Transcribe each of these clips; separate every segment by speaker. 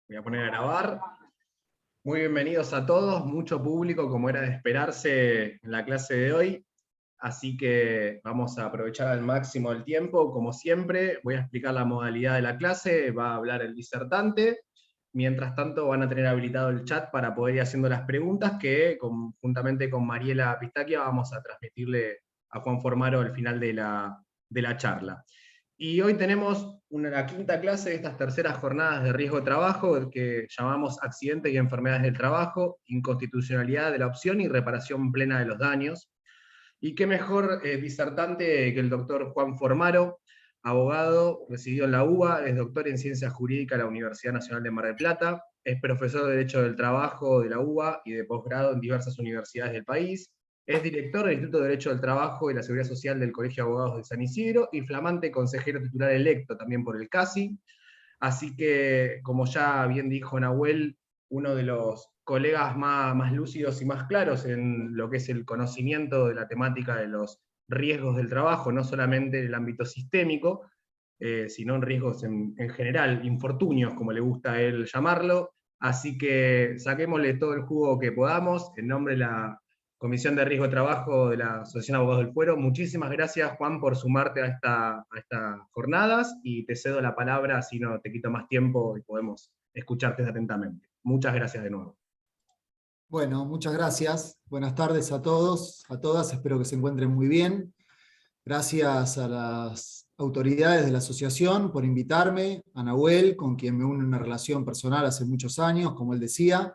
Speaker 1: Voy a poner a grabar. Muy bienvenidos a todos, mucho público como era de esperarse en la clase de hoy, así que vamos a aprovechar al máximo el tiempo. Como siempre, voy a explicar la modalidad de la clase, va a hablar el disertante, mientras tanto van a tener habilitado el chat para poder ir haciendo las preguntas que juntamente con Mariela Pistaquia vamos a transmitirle a Juan Formaro al final de la charla. Y hoy tenemos la quinta clase de estas terceras jornadas de riesgo de trabajo, que llamamos accidentes y enfermedades del trabajo, inconstitucionalidad de la opción y reparación plena de los daños. Y qué mejor disertante que el doctor Juan Formaro, abogado, residió en la UBA, es doctor en Ciencias Jurídicas de la Universidad Nacional de Mar del Plata, es profesor de Derecho del Trabajo de la UBA y de posgrado en diversas universidades del país, es director del Instituto de Derecho del Trabajo y la Seguridad Social del Colegio de Abogados de San Isidro y flamante consejero titular electo también por el CASI. Así que, como ya bien dijo Nahuel, uno de los colegas más lúcidos y más claros en lo que es el conocimiento de la temática de los riesgos del trabajo, no solamente en el ámbito sistémico, sino en riesgos en general, infortunios, como le gusta a él llamarlo. Así que saquémosle todo el jugo que podamos, en nombre de la Comisión de Riesgo de Trabajo de la Asociación de Abogados del Fuero. Muchísimas gracias, Juan, por sumarte a estas jornadas, y te cedo la palabra, así no te quito más tiempo y podemos escucharte atentamente. Muchas gracias de nuevo.
Speaker 2: Bueno, muchas gracias. Buenas tardes a todos, a todas. Espero que se encuentren muy bien. Gracias a las autoridades de la asociación por invitarme, a Nahuel, con quien me une una relación personal hace muchos años, como él decía.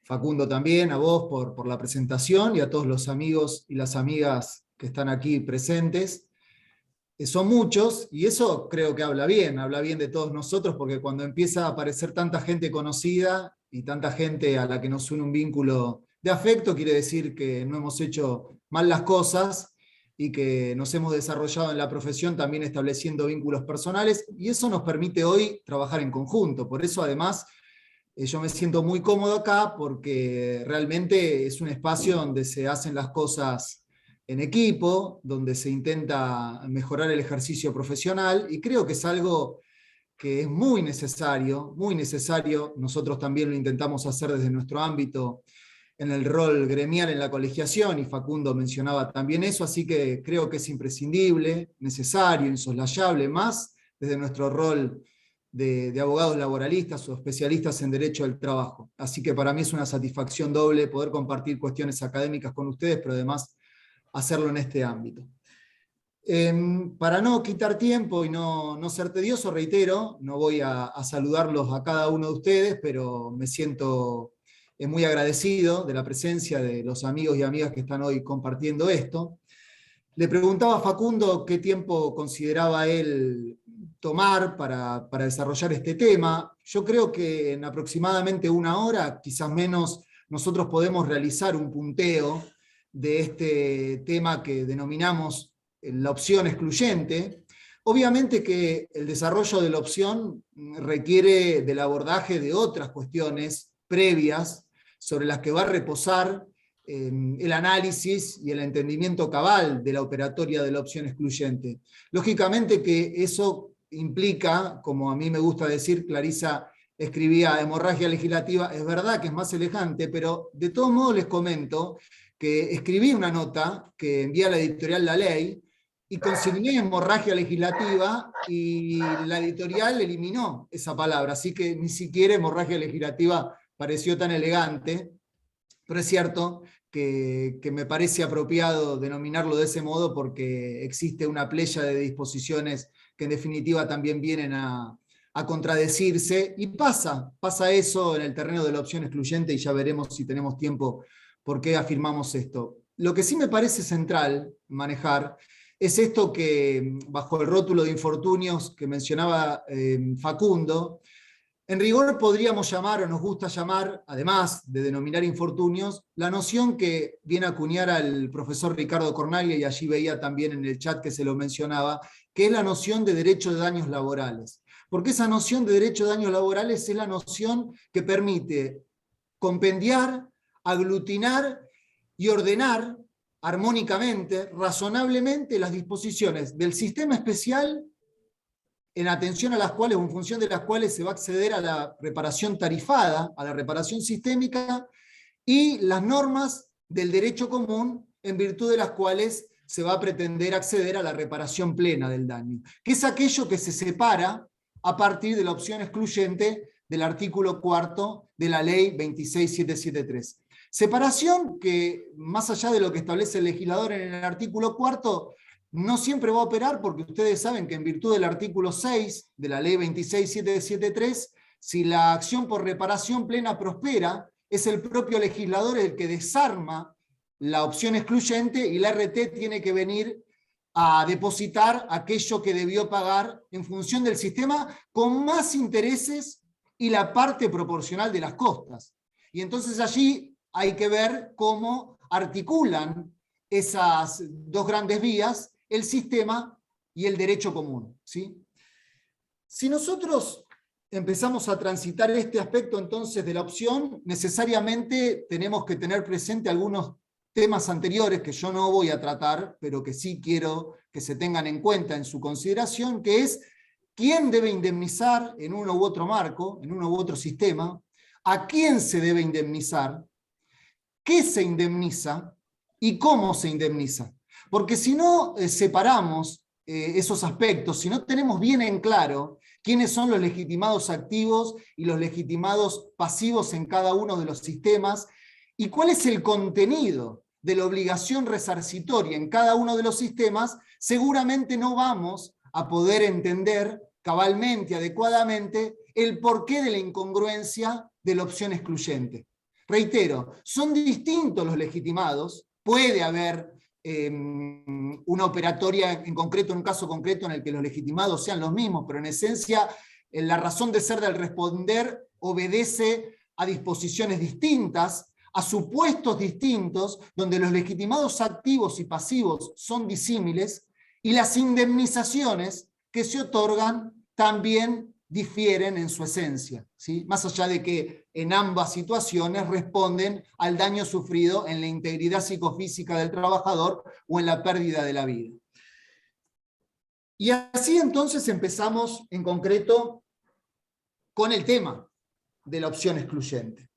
Speaker 2: Facundo también, a vos por la presentación, y a todos los amigos y las amigas que están aquí presentes. Son muchos, y eso creo que habla bien de todos nosotros, porque cuando empieza a aparecer tanta gente conocida y tanta gente a la que nos une un vínculo de afecto, quiere decir que no hemos hecho mal las cosas y que nos hemos desarrollado en la profesión también estableciendo vínculos personales, y eso nos permite hoy trabajar en conjunto. Por eso, además, yo me siento muy cómodo acá, porque realmente es un espacio donde se hacen las cosas en equipo, donde se intenta mejorar el ejercicio profesional, y creo que es algo que es muy necesario, muy necesario. Nosotros también lo intentamos hacer desde nuestro ámbito en el rol gremial en la colegiación, y Facundo mencionaba también eso, así que creo que es imprescindible, necesario, insoslayable, más desde nuestro rol de abogados laboralistas o especialistas en derecho del trabajo. Así que para mí es una satisfacción doble poder compartir cuestiones académicas con ustedes, pero además hacerlo en este ámbito. Para no quitar tiempo y no ser tedioso, reitero, no voy a saludarlos a cada uno de ustedes, pero me siento muy agradecido de la presencia de los amigos y amigas que están hoy compartiendo esto. Le preguntaba a Facundo qué tiempo consideraba él tomar para desarrollar este tema. Yo creo que en aproximadamente una hora, quizás menos, nosotros podemos realizar un punteo de este tema que denominamos la opción excluyente. Obviamente que el desarrollo de la opción requiere del abordaje de otras cuestiones previas sobre las que va a reposar el análisis y el entendimiento cabal de la operatoria de la opción excluyente. Lógicamente que eso implica, como a mí me gusta decir, Clarisa escribía hemorragia legislativa, es verdad que es más elegante, pero de todos modos les comento que escribí una nota que envía a la editorial La Ley y consigné hemorragia legislativa, y la editorial eliminó esa palabra, así que ni siquiera hemorragia legislativa pareció tan elegante, pero es cierto que me parece apropiado denominarlo de ese modo, porque existe una playa de disposiciones que en definitiva también vienen a contradecirse, y pasa eso en el terreno de la opción excluyente, y ya veremos si tenemos tiempo por qué afirmamos esto. Lo que sí me parece central manejar es esto que, bajo el rótulo de infortunios que mencionaba Facundo, en rigor podríamos llamar, o nos gusta llamar, además de denominar infortunios, la noción que viene a acuñar al profesor Ricardo Cornaglia, y allí veía también en el chat que se lo mencionaba, que es la noción de derecho de daños laborales. Porque esa noción de derecho de daños laborales es la noción que permite compendiar, aglutinar y ordenar armónicamente, razonablemente, las disposiciones del sistema especial en atención a las cuales, o en función de las cuales se va a acceder a la reparación tarifada, a la reparación sistémica, y las normas del derecho común, en virtud de las cuales se va a pretender acceder a la reparación plena del daño, que es aquello que se separa a partir de la opción excluyente del artículo 4 de la ley 26773. Separación que, más allá de lo que establece el legislador en el artículo 4, no siempre va a operar, porque ustedes saben que en virtud del artículo 6 de la ley 26773, si la acción por reparación plena prospera, es el propio legislador el que desarma la opción excluyente y la RT tiene que venir a depositar aquello que debió pagar en función del sistema con más intereses y la parte proporcional de las costas. Y entonces allí hay que ver cómo articulan esas dos grandes vías, el sistema y el derecho común, ¿sí? Si nosotros empezamos a transitar este aspecto entonces de la opción, necesariamente tenemos que tener presente algunos temas anteriores que yo no voy a tratar, pero que sí quiero que se tengan en cuenta en su consideración, que es quién debe indemnizar en uno u otro marco, en uno u otro sistema, a quién se debe indemnizar, qué se indemniza y cómo se indemniza. Porque si no separamos esos aspectos, si no tenemos bien en claro quiénes son los legitimados activos y los legitimados pasivos en cada uno de los sistemas, y cuál es el contenido de la obligación resarcitoria en cada uno de los sistemas, seguramente no vamos a poder entender cabalmente, adecuadamente, el porqué de la incongruencia de la opción excluyente. Reitero, son distintos los legitimados, puede haber una operatoria en concreto, en un caso concreto en el que los legitimados sean los mismos, pero en esencia la razón de ser del responder obedece a disposiciones distintas, a supuestos distintos, donde los legitimados activos y pasivos son disímiles, y las indemnizaciones que se otorgan también difieren en su esencia, ¿sí? Más allá de que en ambas situaciones responden al daño sufrido en la integridad psicofísica del trabajador o en la pérdida de la vida. Y así entonces empezamos en concreto con el tema de la opción excluyente.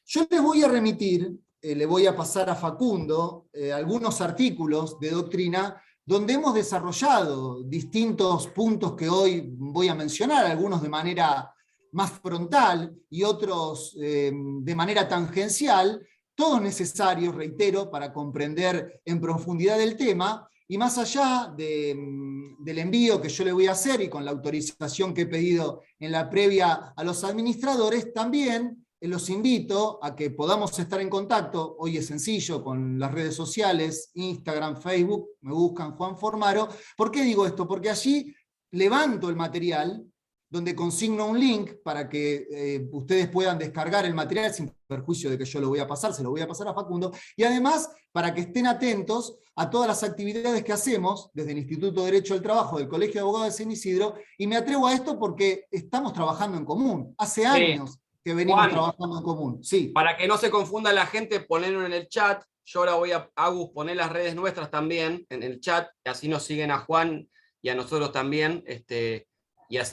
Speaker 2: Yo les voy a remitir, le voy a pasar a Facundo algunos artículos de doctrina donde hemos desarrollado distintos puntos que hoy voy a mencionar, algunos de manera más frontal y otros de manera tangencial, todos necesarios, reitero, para comprender en profundidad el tema, y más allá del envío que yo le voy a hacer y con la autorización que he pedido en la previa a los administradores, también los invito a que podamos estar en contacto. Hoy es sencillo con las redes sociales, Instagram, Facebook, me buscan Juan Formaro. ¿Por qué digo esto? Porque allí levanto el material, donde consigno un link para que ustedes puedan descargar el material sin perjuicio de que yo lo voy a pasar, se lo voy a pasar a Facundo, y además para que estén atentos a todas las actividades que hacemos desde el Instituto de Derecho del Trabajo del Colegio de Abogados de San Isidro, y me atrevo a esto porque estamos trabajando en común, hace años que venimos trabajando en común. Sí.
Speaker 3: Para que no se confunda la gente, ponenlo en el chat. Yo ahora voy a, Agus, poner las redes nuestras también en el chat, así nos siguen a Juan y a nosotros también,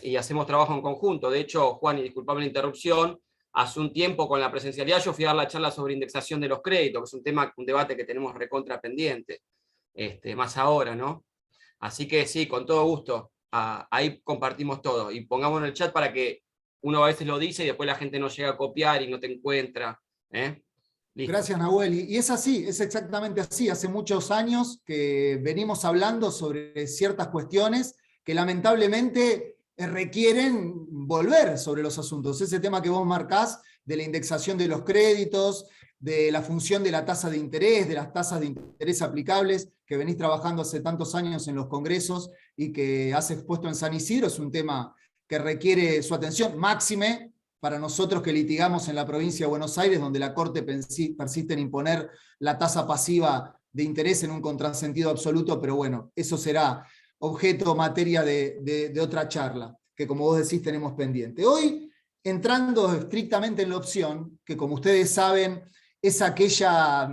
Speaker 3: y hacemos trabajo en conjunto. De hecho, Juan, y disculpame la interrupción, hace un tiempo con la presencialidad yo fui a dar la charla sobre indexación de los créditos, que es un tema, un debate que tenemos recontra pendiente, más ahora, ¿no? Así que sí, con todo gusto, ahí compartimos todo, y pongamos en el chat para que uno a veces lo dice y después la gente no llega a copiar y no te encuentra.
Speaker 2: Gracias, Nahuel. Y es así, es exactamente así. Hace muchos años que venimos hablando sobre ciertas cuestiones que lamentablemente requieren volver sobre los asuntos. Ese tema que vos marcás de la indexación de los créditos, de la función de la tasa de interés, de las tasas de interés aplicables, que venís trabajando hace tantos años en los congresos y que has expuesto en San Isidro, es un tema que requiere su atención, máxime para nosotros que litigamos en la provincia de Buenos Aires, donde la Corte persiste en imponer la tasa pasiva de interés en un contrasentido absoluto, pero bueno, eso será objeto, materia de otra charla, que como vos decís tenemos pendiente. Hoy, entrando estrictamente en la opción, que como ustedes saben, es aquella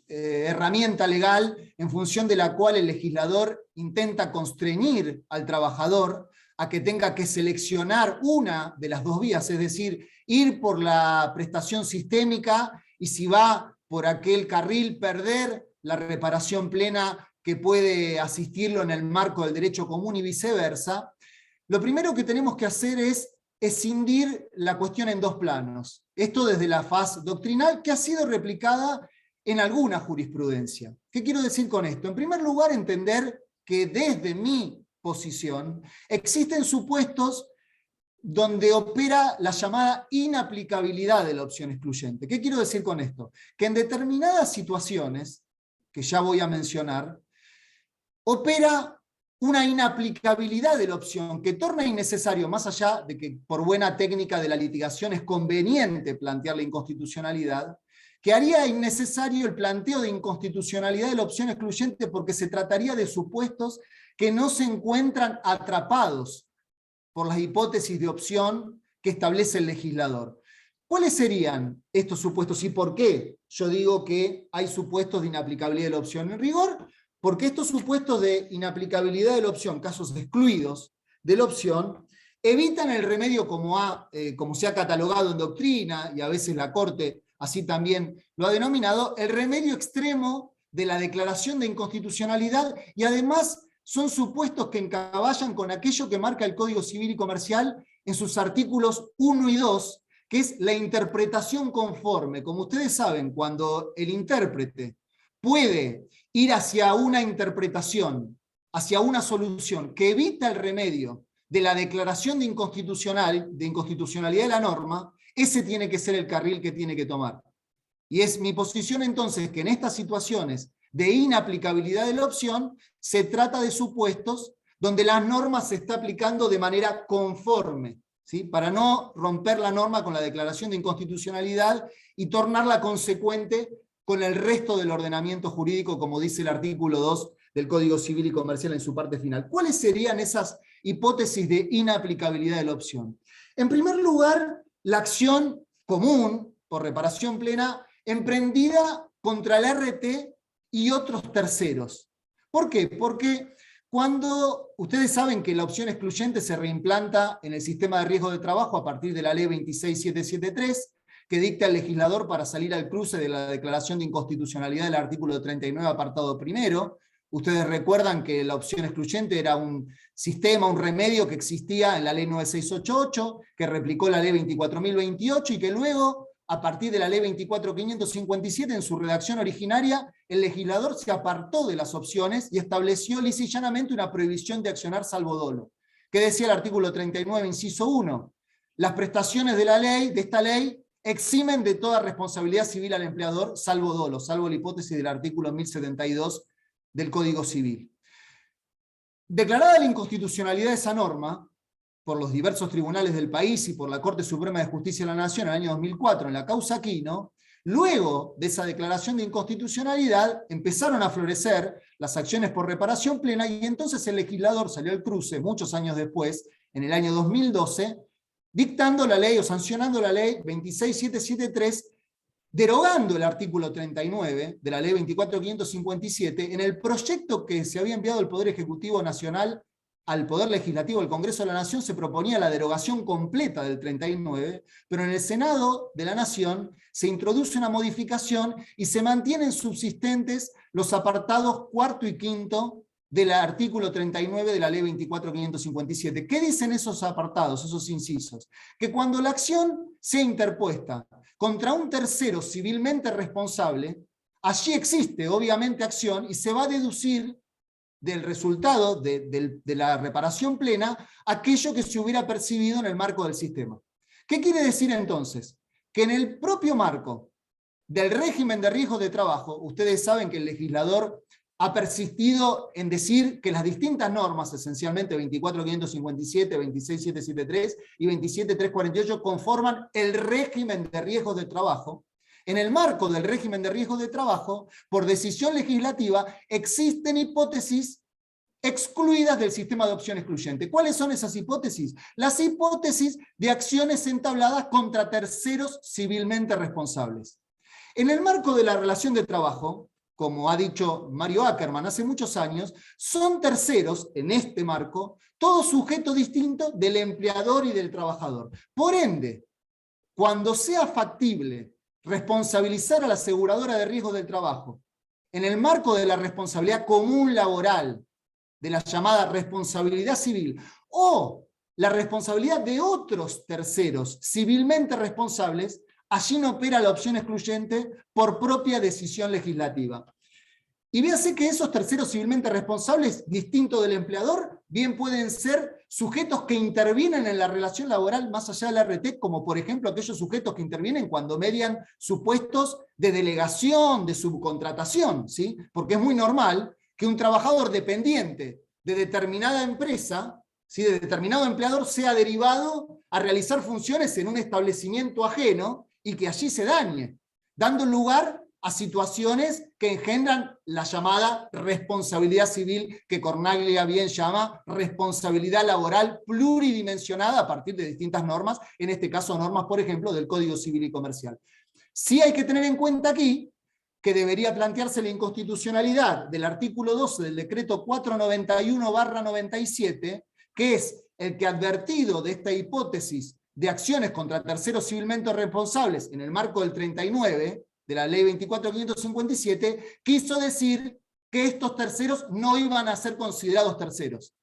Speaker 2: herramienta legal en función de la cual el legislador intenta constreñir al trabajador a que tenga que seleccionar una de las dos vías, es decir, ir por la prestación sistémica y si va por aquel carril perder la reparación plena que puede asistirlo en el marco del derecho común y viceversa, lo primero que tenemos que hacer es escindir la cuestión en dos planos. Esto desde la faz doctrinal que ha sido replicada en alguna jurisprudencia. ¿Qué quiero decir con esto? En primer lugar, entender que desde mi posición existen supuestos donde opera la llamada inaplicabilidad de la opción excluyente. ¿Qué quiero decir con esto? Que en determinadas situaciones, que ya voy a mencionar, opera una inaplicabilidad de la opción que torna innecesario, más allá de que por buena técnica de la litigación es conveniente plantear la inconstitucionalidad, que haría innecesario el planteo de inconstitucionalidad de la opción excluyente porque se trataría de supuestos que no se encuentran atrapados por las hipótesis de opción que establece el legislador. ¿Cuáles serían estos supuestos y por qué yo digo que hay supuestos de inaplicabilidad de la opción? En rigor, porque estos supuestos de inaplicabilidad de la opción, casos excluidos de la opción, evitan el remedio como se ha catalogado en doctrina, y a veces la Corte así también lo ha denominado, el remedio extremo de la declaración de inconstitucionalidad, y además son supuestos que encaballan con aquello que marca el Código Civil y Comercial en sus artículos 1 y 2, que es la interpretación conforme. Como ustedes saben, cuando el intérprete puede ir hacia una interpretación, hacia una solución que evita el remedio de la declaración de inconstitucionalidad de la norma, ese tiene que ser el carril que tiene que tomar. Y es mi posición entonces que en estas situaciones de inaplicabilidad de la opción se trata de supuestos donde la norma se está aplicando de manera conforme, ¿sí? Para no romper la norma con la declaración de inconstitucionalidad y tornarla consecuente con el resto del ordenamiento jurídico, como dice el artículo 2 del Código Civil y Comercial en su parte final. ¿Cuáles serían esas hipótesis de inaplicabilidad de la opción? En primer lugar, la acción común por reparación plena emprendida contra el RT y otros terceros. ¿Por qué? Porque cuando ustedes saben que la opción excluyente se reimplanta en el sistema de riesgo de trabajo a partir de la ley 26773, que dicta el legislador para salir al cruce de la declaración de inconstitucionalidad del artículo 39, apartado primero. Ustedes recuerdan que la opción excluyente era un sistema, un remedio que existía en la ley 9688, que replicó la ley 24.028 y que luego, a partir de la ley 24.557, en su redacción originaria, el legislador se apartó de las opciones y estableció lisa y llanamente una prohibición de accionar salvo dolo. ¿Qué decía el artículo 39, inciso 1? Las prestaciones de esta ley eximen de toda responsabilidad civil al empleador, salvo dolo, salvo la hipótesis del artículo 1072 del Código Civil. Declarada la inconstitucionalidad de esa norma, por los diversos tribunales del país y por la Corte Suprema de Justicia de la Nación en el año 2004, en la causa Aquino, luego de esa declaración de inconstitucionalidad empezaron a florecer las acciones por reparación plena y entonces el legislador salió al cruce, muchos años después, en el año 2012, dictando la ley o sancionando la ley 26773, derogando el artículo 39 de la ley 24.557 en el proyecto que se había enviado el Poder Ejecutivo Nacional al Poder Legislativo del Congreso de la Nación. Se proponía la derogación completa del 39, pero en el Senado de la Nación se introduce una modificación y se mantienen subsistentes los apartados cuarto y quinto del artículo 39 de la ley 24.557. ¿Qué dicen esos apartados, esos incisos? Que cuando la acción sea interpuesta contra un tercero civilmente responsable, allí existe obviamente acción y se va a deducir del resultado de la reparación plena aquello que se hubiera percibido en el marco del sistema. ¿Qué quiere decir entonces? Que en el propio marco del régimen de riesgos de trabajo, ustedes saben que el legislador ha persistido en decir que las distintas normas, esencialmente 24.557, 26.773 y 27.348, conforman el régimen de riesgos de trabajo. En el marco del régimen de riesgos de trabajo, por decisión legislativa, existen hipótesis excluidas del sistema de opción excluyente. ¿Cuáles son esas hipótesis? Las hipótesis de acciones entabladas contra terceros civilmente responsables. En el marco de la relación de trabajo, como ha dicho Mario Ackerman hace muchos años, son terceros, en este marco, todo sujeto distinto del empleador y del trabajador. Por ende, cuando sea factible responsabilizar a la aseguradora de riesgos del trabajo en el marco de la responsabilidad común laboral, de la llamada responsabilidad civil, o la responsabilidad de otros terceros civilmente responsables, allí no opera la opción excluyente por propia decisión legislativa. Y véase que esos terceros civilmente responsables, distintos del empleador, bien pueden ser sujetos que intervienen en la relación laboral más allá del RT, como por ejemplo aquellos sujetos que intervienen cuando median supuestos de delegación, de subcontratación, ¿sí? Porque es muy normal que un trabajador dependiente de determinada empresa, ¿sí?, de determinado empleador, sea derivado a realizar funciones en un establecimiento ajeno y que allí se dañe, dando lugar a situaciones que engendran la llamada responsabilidad civil, que Cornaglia bien llama responsabilidad laboral pluridimensionada a partir de distintas normas, en este caso normas, por ejemplo, del Código Civil y Comercial. Sí hay que tener en cuenta aquí que debería plantearse la inconstitucionalidad del artículo 12 del decreto 491/97, que es el que, advertido de esta hipótesis de acciones contra terceros civilmente responsables en el marco del 39 de la ley 24.557, quiso decir que estos terceros no iban a ser considerados terceros.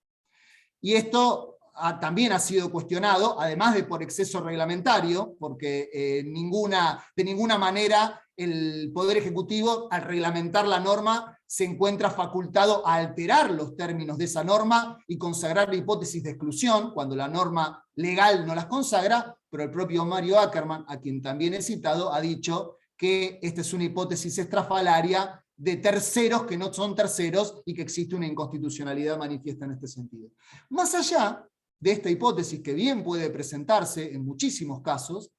Speaker 2: Y esto también ha sido cuestionado, además de por exceso reglamentario, porque de ninguna manera el Poder Ejecutivo, al reglamentar la norma, se encuentra facultado a alterar los términos de esa norma y consagrar la hipótesis de exclusión, cuando la norma legal no las consagra, pero el propio Mario Ackerman, a quien también he citado, ha dicho que esta es una hipótesis estrafalaria de terceros que no son terceros y que existe una inconstitucionalidad manifiesta en este sentido. Más allá de esta hipótesis, que bien puede presentarse en muchísimos casos,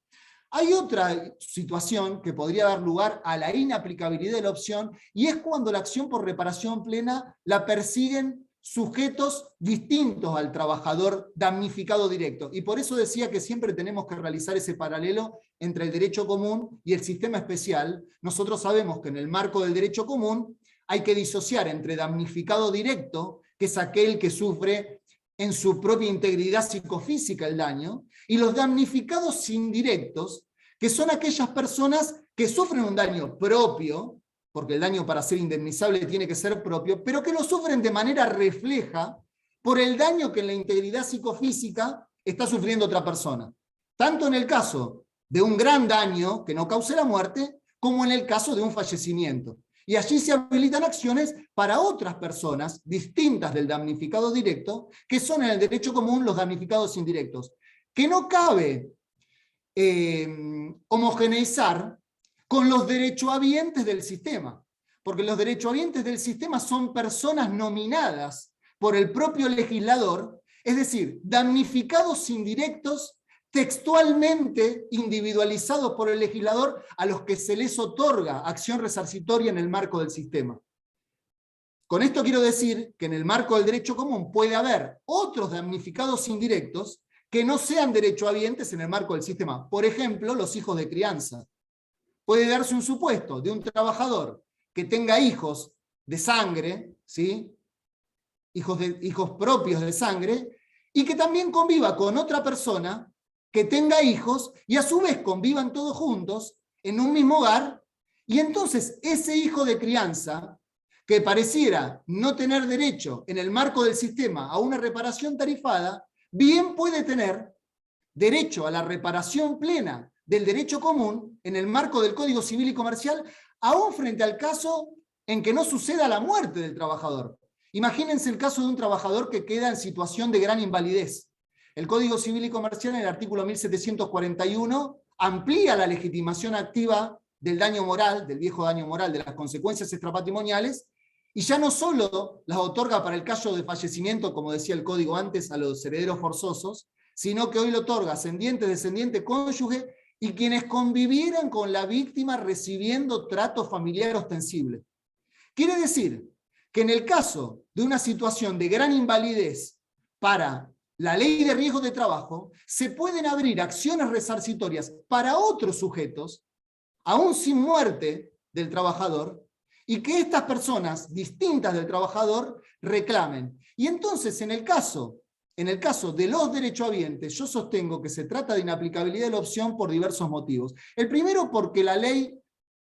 Speaker 2: hay otra situación que podría dar lugar a la inaplicabilidad de la opción, y es cuando la acción por reparación plena la persiguen sujetos distintos al trabajador damnificado directo. Y por eso decía que siempre tenemos que realizar ese paralelo entre el derecho común y el sistema especial. Nosotros sabemos que en el marco del derecho común hay que disociar entre damnificado directo, que es aquel que sufre en su propia integridad psicofísica el daño, y los damnificados indirectos, que son aquellas personas que sufren un daño propio, porque el daño para ser indemnizable tiene que ser propio, pero que lo sufren de manera refleja por el daño que en la integridad psicofísica está sufriendo otra persona. Tanto en el caso de un gran daño que no cause la muerte, como en el caso de un fallecimiento. Y allí se habilitan acciones para otras personas distintas del damnificado directo, que son en el derecho común los damnificados indirectos, que no cabe homogeneizar con los derechohabientes del sistema, porque los derechohabientes del sistema son personas nominadas por el propio legislador, es decir, damnificados indirectos textualmente individualizados por el legislador, a los que se les otorga acción resarcitoria en el marco del sistema. Con esto quiero decir que en el marco del derecho común puede haber otros damnificados indirectos que no sean derechohabientes en el marco del sistema. Por ejemplo, los hijos de crianza. Puede darse un supuesto de un trabajador que tenga hijos de sangre, ¿sí?, hijos propios de sangre, y que también conviva con otra persona que tenga hijos, y a su vez convivan todos juntos en un mismo hogar, y entonces ese hijo de crianza, que pareciera no tener derecho en el marco del sistema a una reparación tarifada, bien puede tener derecho a la reparación plena del derecho común en el marco del Código Civil y Comercial, aún frente al caso en que no suceda la muerte del trabajador. Imagínense el caso de un trabajador que queda en situación de gran invalidez. El Código Civil y Comercial, en el artículo 1741, amplía la legitimación activa del daño moral, del viejo daño moral, de las consecuencias extrapatrimoniales, y ya no solo las otorga para el caso de fallecimiento, como decía el Código antes, a los herederos forzosos, sino que hoy lo otorga ascendiente, descendiente, cónyuge, y quienes convivieran con la víctima recibiendo trato familiar ostensible. Quiere decir que en el caso de una situación de gran invalidez para la ley de riesgos de trabajo, se pueden abrir acciones resarcitorias para otros sujetos, aún sin muerte del trabajador, y que estas personas distintas del trabajador reclamen. Y entonces, en el caso de los derechohabientes, yo sostengo que se trata de inaplicabilidad de la opción por diversos motivos. El primero, porque la ley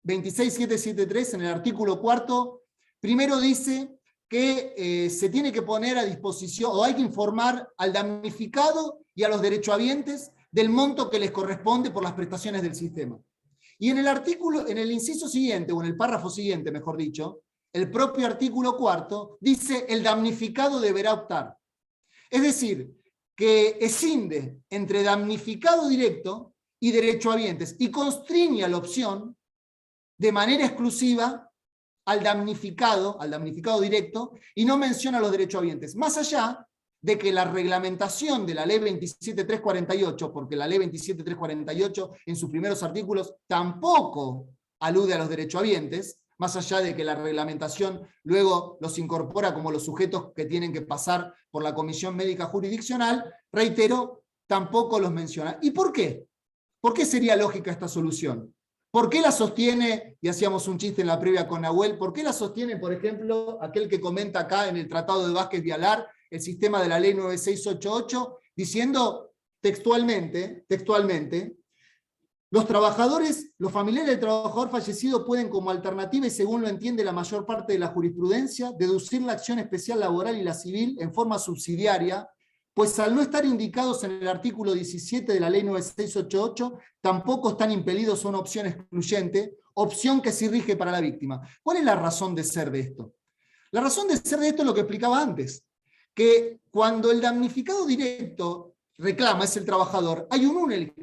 Speaker 2: 26773, en el artículo 4, primero dice que se tiene que poner a disposición, o hay que informar al damnificado y a los derechohabientes del monto que les corresponde por las prestaciones del sistema. Y en el inciso siguiente, o en el párrafo siguiente, mejor dicho, el propio artículo 4 dice: el damnificado deberá optar. Es decir, que escinde entre damnificado directo y derechohabientes y constriña la opción de manera exclusiva al damnificado directo, y no menciona a los derechohabientes. Más allá de que la reglamentación de la ley 27348, porque la ley 27348 en sus primeros artículos tampoco alude a los derechohabientes, más allá de que la reglamentación luego los incorpora como los sujetos que tienen que pasar por la comisión médica jurisdiccional, reitero, tampoco los menciona. ¿Y por qué? ¿Por qué sería lógica esta solución? ¿Por qué la sostiene, y hacíamos un chiste en la previa con Nahuel, por qué la sostiene, por ejemplo, aquel que comenta acá en el Tratado de Vázquez Vialar, el sistema de la ley 9688, diciendo textualmente, los trabajadores, los familiares del trabajador fallecido pueden, como alternativa, y según lo entiende la mayor parte de la jurisprudencia, deducir la acción especial laboral y la civil en forma subsidiaria, pues al no estar indicados en el artículo 17 de la ley 9688, tampoco están impelidos a una opción excluyente, opción que sí rige para la víctima. ¿Cuál es la razón de ser de esto? La razón de ser de esto es lo que explicaba antes, que cuando el damnificado directo reclama, es el trabajador, hay un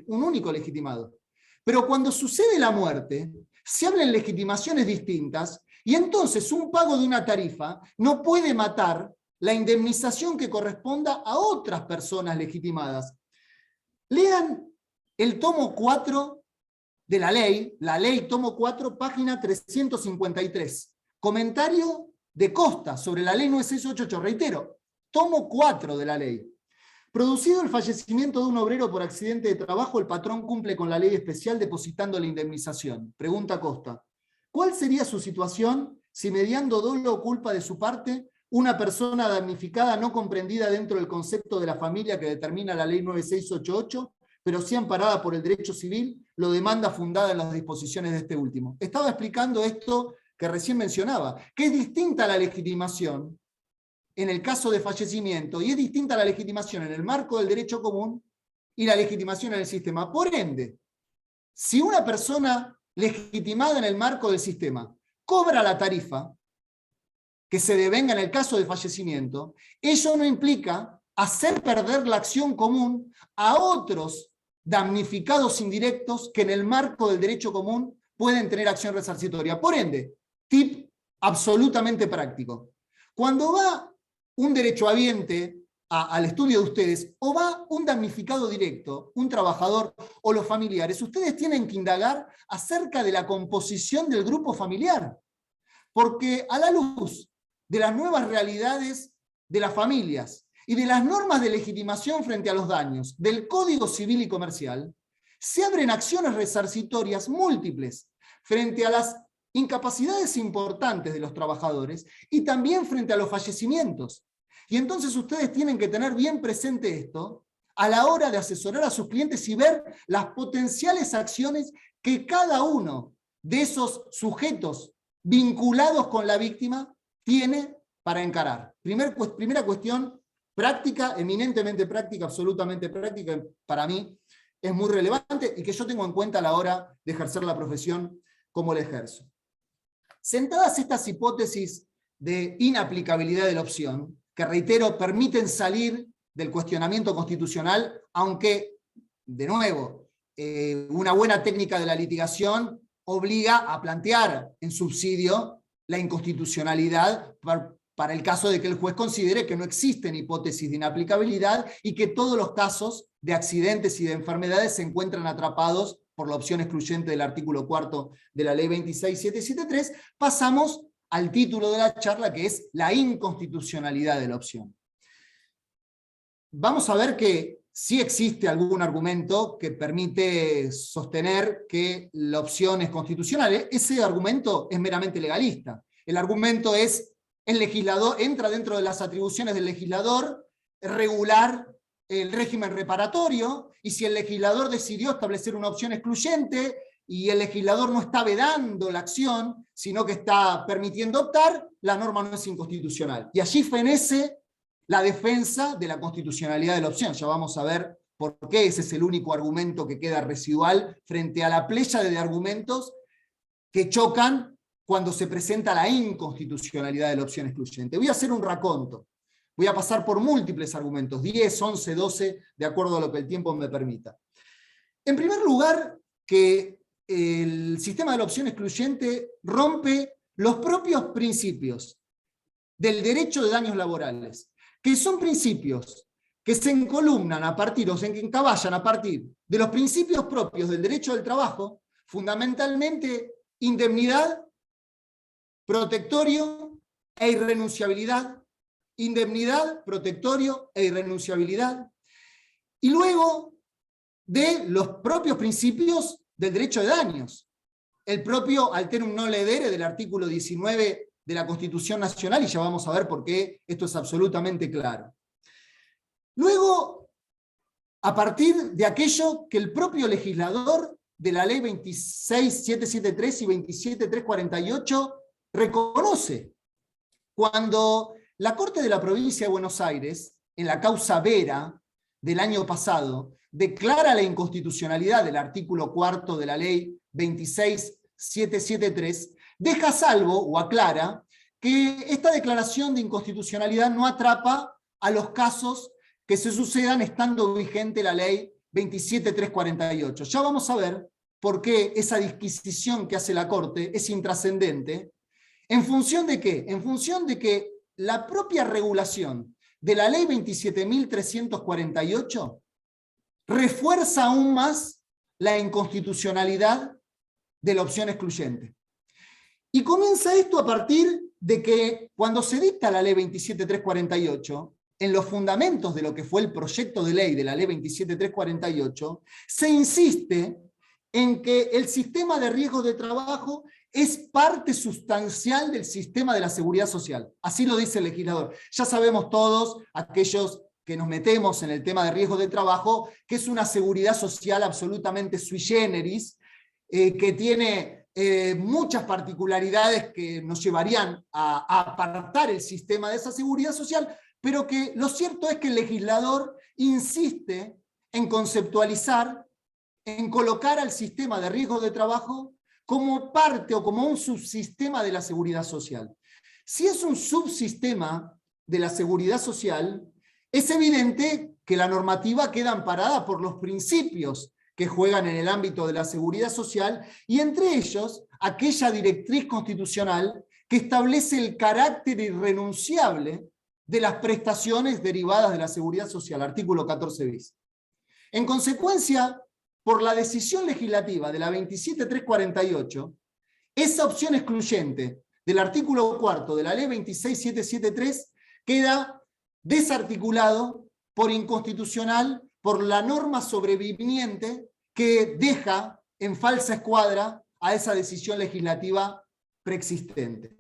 Speaker 2: único legitimado. Pero cuando sucede la muerte, se hablan legitimaciones distintas, y entonces un pago de una tarifa no puede matar la indemnización que corresponda a otras personas legitimadas. Lean el tomo 4 de la ley tomo 4, página 353. Comentario de Costa sobre la ley 9688, reitero, tomo 4 de la ley. Producido el fallecimiento de un obrero por accidente de trabajo, el patrón cumple con la ley especial depositando la indemnización. Pregunta Costa: ¿cuál sería su situación si, mediando dolo o culpa de su parte, una persona damnificada no comprendida dentro del concepto de la familia que determina la ley 9688, pero sí amparada por el derecho civil, lo demanda fundada en las disposiciones de este último? Estaba explicando esto que recién mencionaba, que es distinta a la legitimación en el caso de fallecimiento, y es distinta a la legitimación en el marco del derecho común y la legitimación en el sistema. Por ende, si una persona legitimada en el marco del sistema cobra la tarifa que se devenga en el caso de fallecimiento, eso no implica hacer perder la acción común a otros damnificados indirectos que en el marco del derecho común pueden tener acción resarcitoria. Por ende, tip absolutamente práctico: cuando va un derechohabiente al estudio de ustedes, o va un damnificado directo, un trabajador o los familiares, ustedes tienen que indagar acerca de la composición del grupo familiar, porque a la luz de las nuevas realidades de las familias y de las normas de legitimación frente a los daños del Código Civil y Comercial, se abren acciones resarcitorias múltiples frente a las incapacidades importantes de los trabajadores y también frente a los fallecimientos. Y entonces ustedes tienen que tener bien presente esto a la hora de asesorar a sus clientes y ver las potenciales acciones que cada uno de esos sujetos vinculados con la víctima tiene para encarar. Primera cuestión práctica, eminentemente práctica, absolutamente práctica, para mí es muy relevante y que yo tengo en cuenta a la hora de ejercer la profesión como la ejerzo. Sentadas estas hipótesis de inaplicabilidad de la opción, que reitero, permiten salir del cuestionamiento constitucional, aunque, de nuevo, una buena técnica de la litigación obliga a plantear en subsidio la inconstitucionalidad para el caso de que el juez considere que no existen hipótesis de inaplicabilidad y que todos los casos de accidentes y de enfermedades se encuentran atrapados por la opción excluyente del artículo 4 de la ley 26773, pasamos al título de la charla, que es la inconstitucionalidad de la opción. Vamos a ver que sí existe algún argumento que permite sostener que la opción es constitucional. Ese argumento es meramente legalista. El argumento es, el legislador entra dentro de las atribuciones del legislador regular el régimen reparatorio, y si el legislador decidió establecer una opción excluyente y el legislador no está vedando la acción, sino que está permitiendo optar, la norma no es inconstitucional. Y allí fenece la defensa de la constitucionalidad de la opción. Ya vamos a ver por qué ese es el único argumento que queda residual frente a la pléyade de argumentos que chocan cuando se presenta la inconstitucionalidad de la opción excluyente. Voy a hacer un raconto. Voy a pasar por múltiples argumentos, 10, 11, 12, de acuerdo a lo que el tiempo me permita. En primer lugar, que el sistema de la opción excluyente rompe los propios principios del derecho de daños laborales, que son principios que se encolumnan a partir, o se encaballan a partir de los principios propios del derecho del trabajo, fundamentalmente indemnidad, protectorio e irrenunciabilidad, indemnidad, protectorio e irrenunciabilidad, y luego de los propios principios del derecho de daños, el propio alterum non ledere del artículo 19 de la Constitución Nacional, y ya vamos a ver por qué esto es absolutamente claro. Luego, a partir de aquello que el propio legislador de la ley 26773 y 27348 reconoce, cuando la Corte de la Provincia de Buenos Aires, en la causa Vera del año pasado, declara la inconstitucionalidad del artículo 4 de la ley 26773, deja salvo o aclara que esta declaración de inconstitucionalidad no atrapa a los casos que se sucedan estando vigente la ley 27348. Ya vamos a ver por qué esa disquisición que hace la Corte es intrascendente. ¿En función de qué? En función de que la propia regulación de la ley 27.348 refuerza aún más la inconstitucionalidad de la opción excluyente. Y comienza esto a partir de que cuando se dicta la ley 27.348, en los fundamentos de lo que fue el proyecto de ley de la ley 27.348, se insiste en que el sistema de riesgos de trabajo es parte sustancial del sistema de la seguridad social. Así lo dice el legislador. Ya sabemos todos, aquellos que nos metemos en el tema de riesgos de trabajo, que es una seguridad social absolutamente sui generis, que tiene muchas particularidades que nos llevarían a apartar el sistema de esa seguridad social, pero que lo cierto es que el legislador insiste en conceptualizar, en colocar al sistema de riesgos de trabajo como parte o como un subsistema de la seguridad social. Si es un subsistema de la seguridad social, es evidente que la normativa queda amparada por los principios que juegan en el ámbito de la seguridad social, y entre ellos aquella directriz constitucional que establece el carácter irrenunciable de las prestaciones derivadas de la seguridad social, artículo 14 bis. En consecuencia, por la decisión legislativa de la 27.348, esa opción excluyente del artículo 4 de la ley 26.773 queda desarticulado por inconstitucional por la norma sobreviviente que deja en falsa escuadra a esa decisión legislativa preexistente.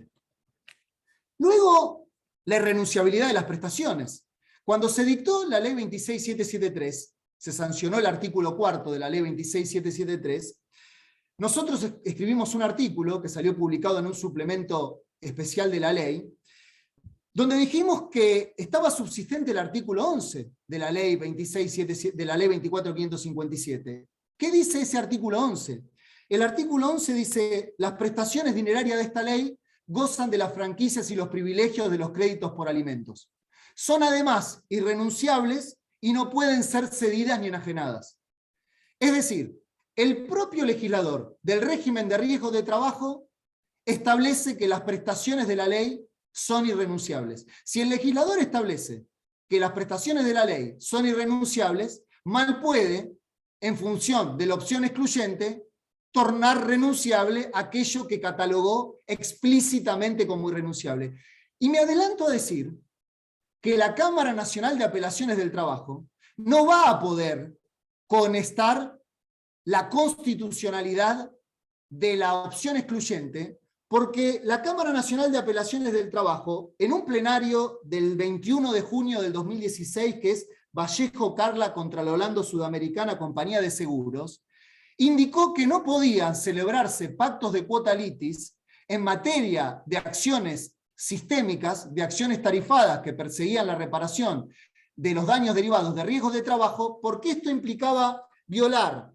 Speaker 2: Luego, la irrenunciabilidad de las prestaciones. Cuando se dictó la ley 26.773, se sancionó el artículo 4 de la ley 26.773, nosotros escribimos un artículo que salió publicado en un suplemento especial de la ley, donde dijimos que estaba subsistente el artículo 11 de la ley 24.557. ¿Qué dice ese artículo 11? El artículo 11 dice: las prestaciones dinerarias de esta ley gozan de las franquicias y los privilegios de los créditos por alimentos. Son además irrenunciables y no pueden ser cedidas ni enajenadas. Es decir, el propio legislador del régimen de riesgo de trabajo establece que las prestaciones de la ley son irrenunciables. Si el legislador establece que las prestaciones de la ley son irrenunciables, mal puede, en función de la opción excluyente, tornar renunciable aquello que catalogó explícitamente como irrenunciable. Y me adelanto a decir que la Cámara Nacional de Apelaciones del Trabajo no va a poder conectar la constitucionalidad de la opción excluyente, porque la Cámara Nacional de Apelaciones del Trabajo, en un plenario del 21 de junio del 2016, que es Vallejo Carla contra la Holando Sudamericana Compañía de Seguros, indicó que no podían celebrarse pactos de cuota litis en materia de acciones sistémicas, de acciones tarifadas que perseguían la reparación de los daños derivados de riesgos de trabajo, porque esto implicaba violar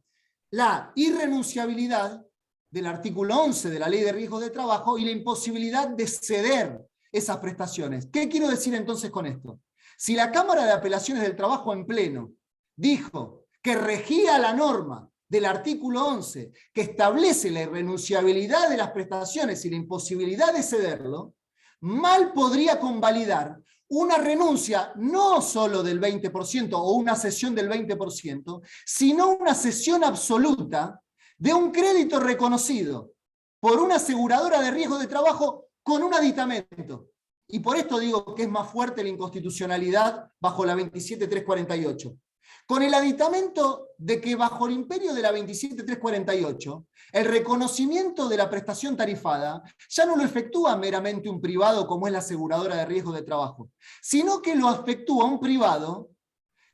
Speaker 2: la irrenunciabilidad del artículo 11 de la Ley de Riesgos de Trabajo y la imposibilidad de ceder esas prestaciones. ¿Qué quiero decir entonces con esto? Si la Cámara de Apelaciones del Trabajo en pleno dijo que regía la norma del artículo 11 que establece la irrenunciabilidad de las prestaciones y la imposibilidad de cederlo, mal podría convalidar una renuncia no solo del 20% o una cesión del 20%, sino una cesión absoluta de un crédito reconocido por una aseguradora de riesgo de trabajo con un aditamento. Y por esto digo que es más fuerte la inconstitucionalidad bajo la 27348. Con el aditamento de que bajo el imperio de la 27348, el reconocimiento de la prestación tarifada ya no lo efectúa meramente un privado como es la aseguradora de riesgo de trabajo, sino que lo efectúa un privado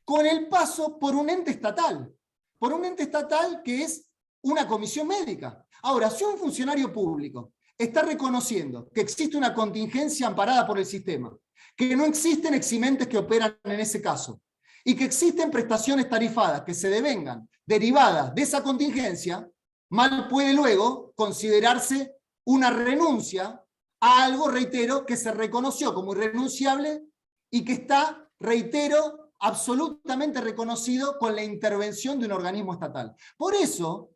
Speaker 2: con el paso por un ente estatal que es una comisión médica. Ahora, si un funcionario público está reconociendo que existe una contingencia amparada por el sistema, que no existen eximentes que operan en ese caso, y que existen prestaciones tarifadas que se devengan derivadas de esa contingencia, mal puede luego considerarse una renuncia a algo, reitero, que se reconoció como irrenunciable y que está, reitero, absolutamente reconocido con la intervención de un organismo estatal. Por eso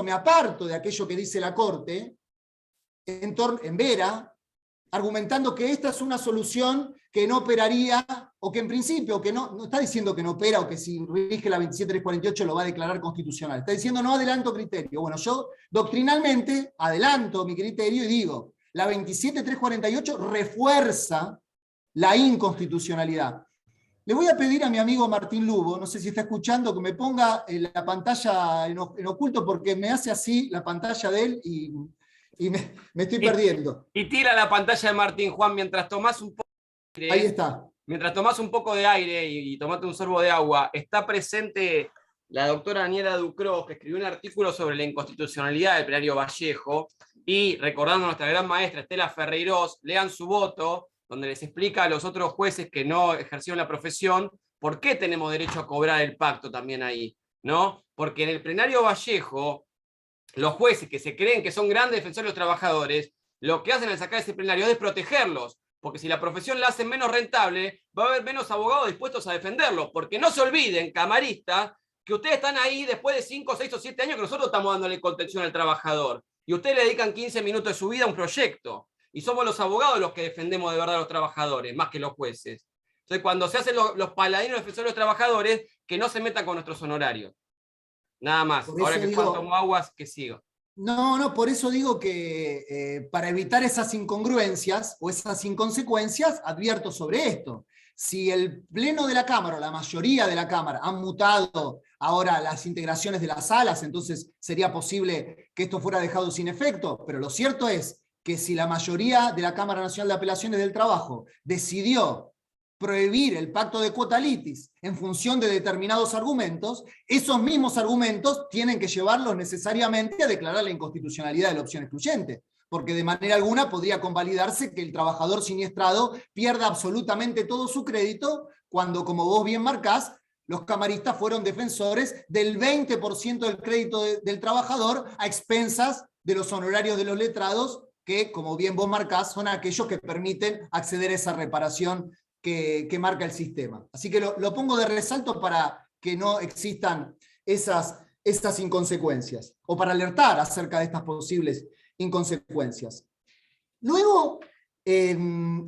Speaker 2: me aparto de aquello que dice la Corte en Vera, argumentando que esta es una solución que no operaría, o que en principio, que no está diciendo que no opera, o que si rige la 27348 lo va a declarar constitucional. Está diciendo no adelanto criterio. Bueno, yo doctrinalmente adelanto mi criterio y digo, la 27348 refuerza la inconstitucionalidad. Le voy a pedir a mi amigo Martín Lugo, no sé si está escuchando, que me ponga la pantalla en oculto, porque me hace así la pantalla de él y me estoy perdiendo.
Speaker 3: Y tira la pantalla de Martín, Juan, mientras tomás un poco de aire.
Speaker 2: Ahí está.
Speaker 3: Mientras tomás un poco de aire y tomate un sorbo de agua, está presente la doctora Daniela Ducros, que escribió un artículo sobre la inconstitucionalidad del plenario Vallejo, y recordando a nuestra gran maestra Estela Ferreirós, lean su voto, donde les explica a los otros jueces que no ejercieron la profesión por qué tenemos derecho a cobrar el pacto también ahí, ¿no? Porque en el plenario Vallejo, los jueces que se creen que son grandes defensores de los trabajadores, lo que hacen al sacar ese plenario es protegerlos, porque si la profesión la hacen menos rentable, va a haber menos abogados dispuestos a defenderlos, porque no se olviden, camaristas, que ustedes están ahí después de 5, 6 o 7 años que nosotros estamos dándole contención al trabajador, y ustedes le dedican 15 minutos de su vida a un proyecto, y somos los abogados los que defendemos de verdad a los trabajadores, más que los jueces. Entonces, cuando se hacen los paladinos defensores de los trabajadores, que no se metan con nuestros honorarios. Nada más. Ahora que Juan tomó aguas, que sigo.
Speaker 2: No, por eso digo que para evitar esas incongruencias o esas inconsecuencias, advierto sobre esto. Si el pleno de la Cámara, o la mayoría de la Cámara, han mutado ahora las integraciones de las salas, entonces sería posible que esto fuera dejado sin efecto, pero lo cierto es que si la mayoría de la Cámara Nacional de Apelaciones del Trabajo decidió prohibir el pacto de cuota litis en función de determinados argumentos, esos mismos argumentos tienen que llevarlos necesariamente a declarar la inconstitucionalidad de la opción excluyente, porque de manera alguna podría convalidarse que el trabajador siniestrado pierda absolutamente todo su crédito cuando, como vos bien marcás, los camaristas fueron defensores del 20% del crédito del trabajador a expensas de los honorarios de los letrados, que, como bien vos marcás, son aquellos que permiten acceder a esa reparación que marca el sistema. Así que lo pongo de resalto para que no existan esas inconsecuencias, o para alertar acerca de estas posibles inconsecuencias. Luego,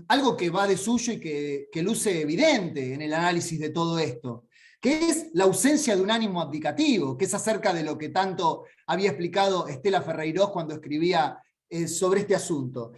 Speaker 2: algo que va de suyo y que luce evidente en el análisis de todo esto, que es la ausencia de un ánimo abdicativo, que es acerca de lo que tanto había explicado Estela Ferreirós cuando escribía sobre este asunto.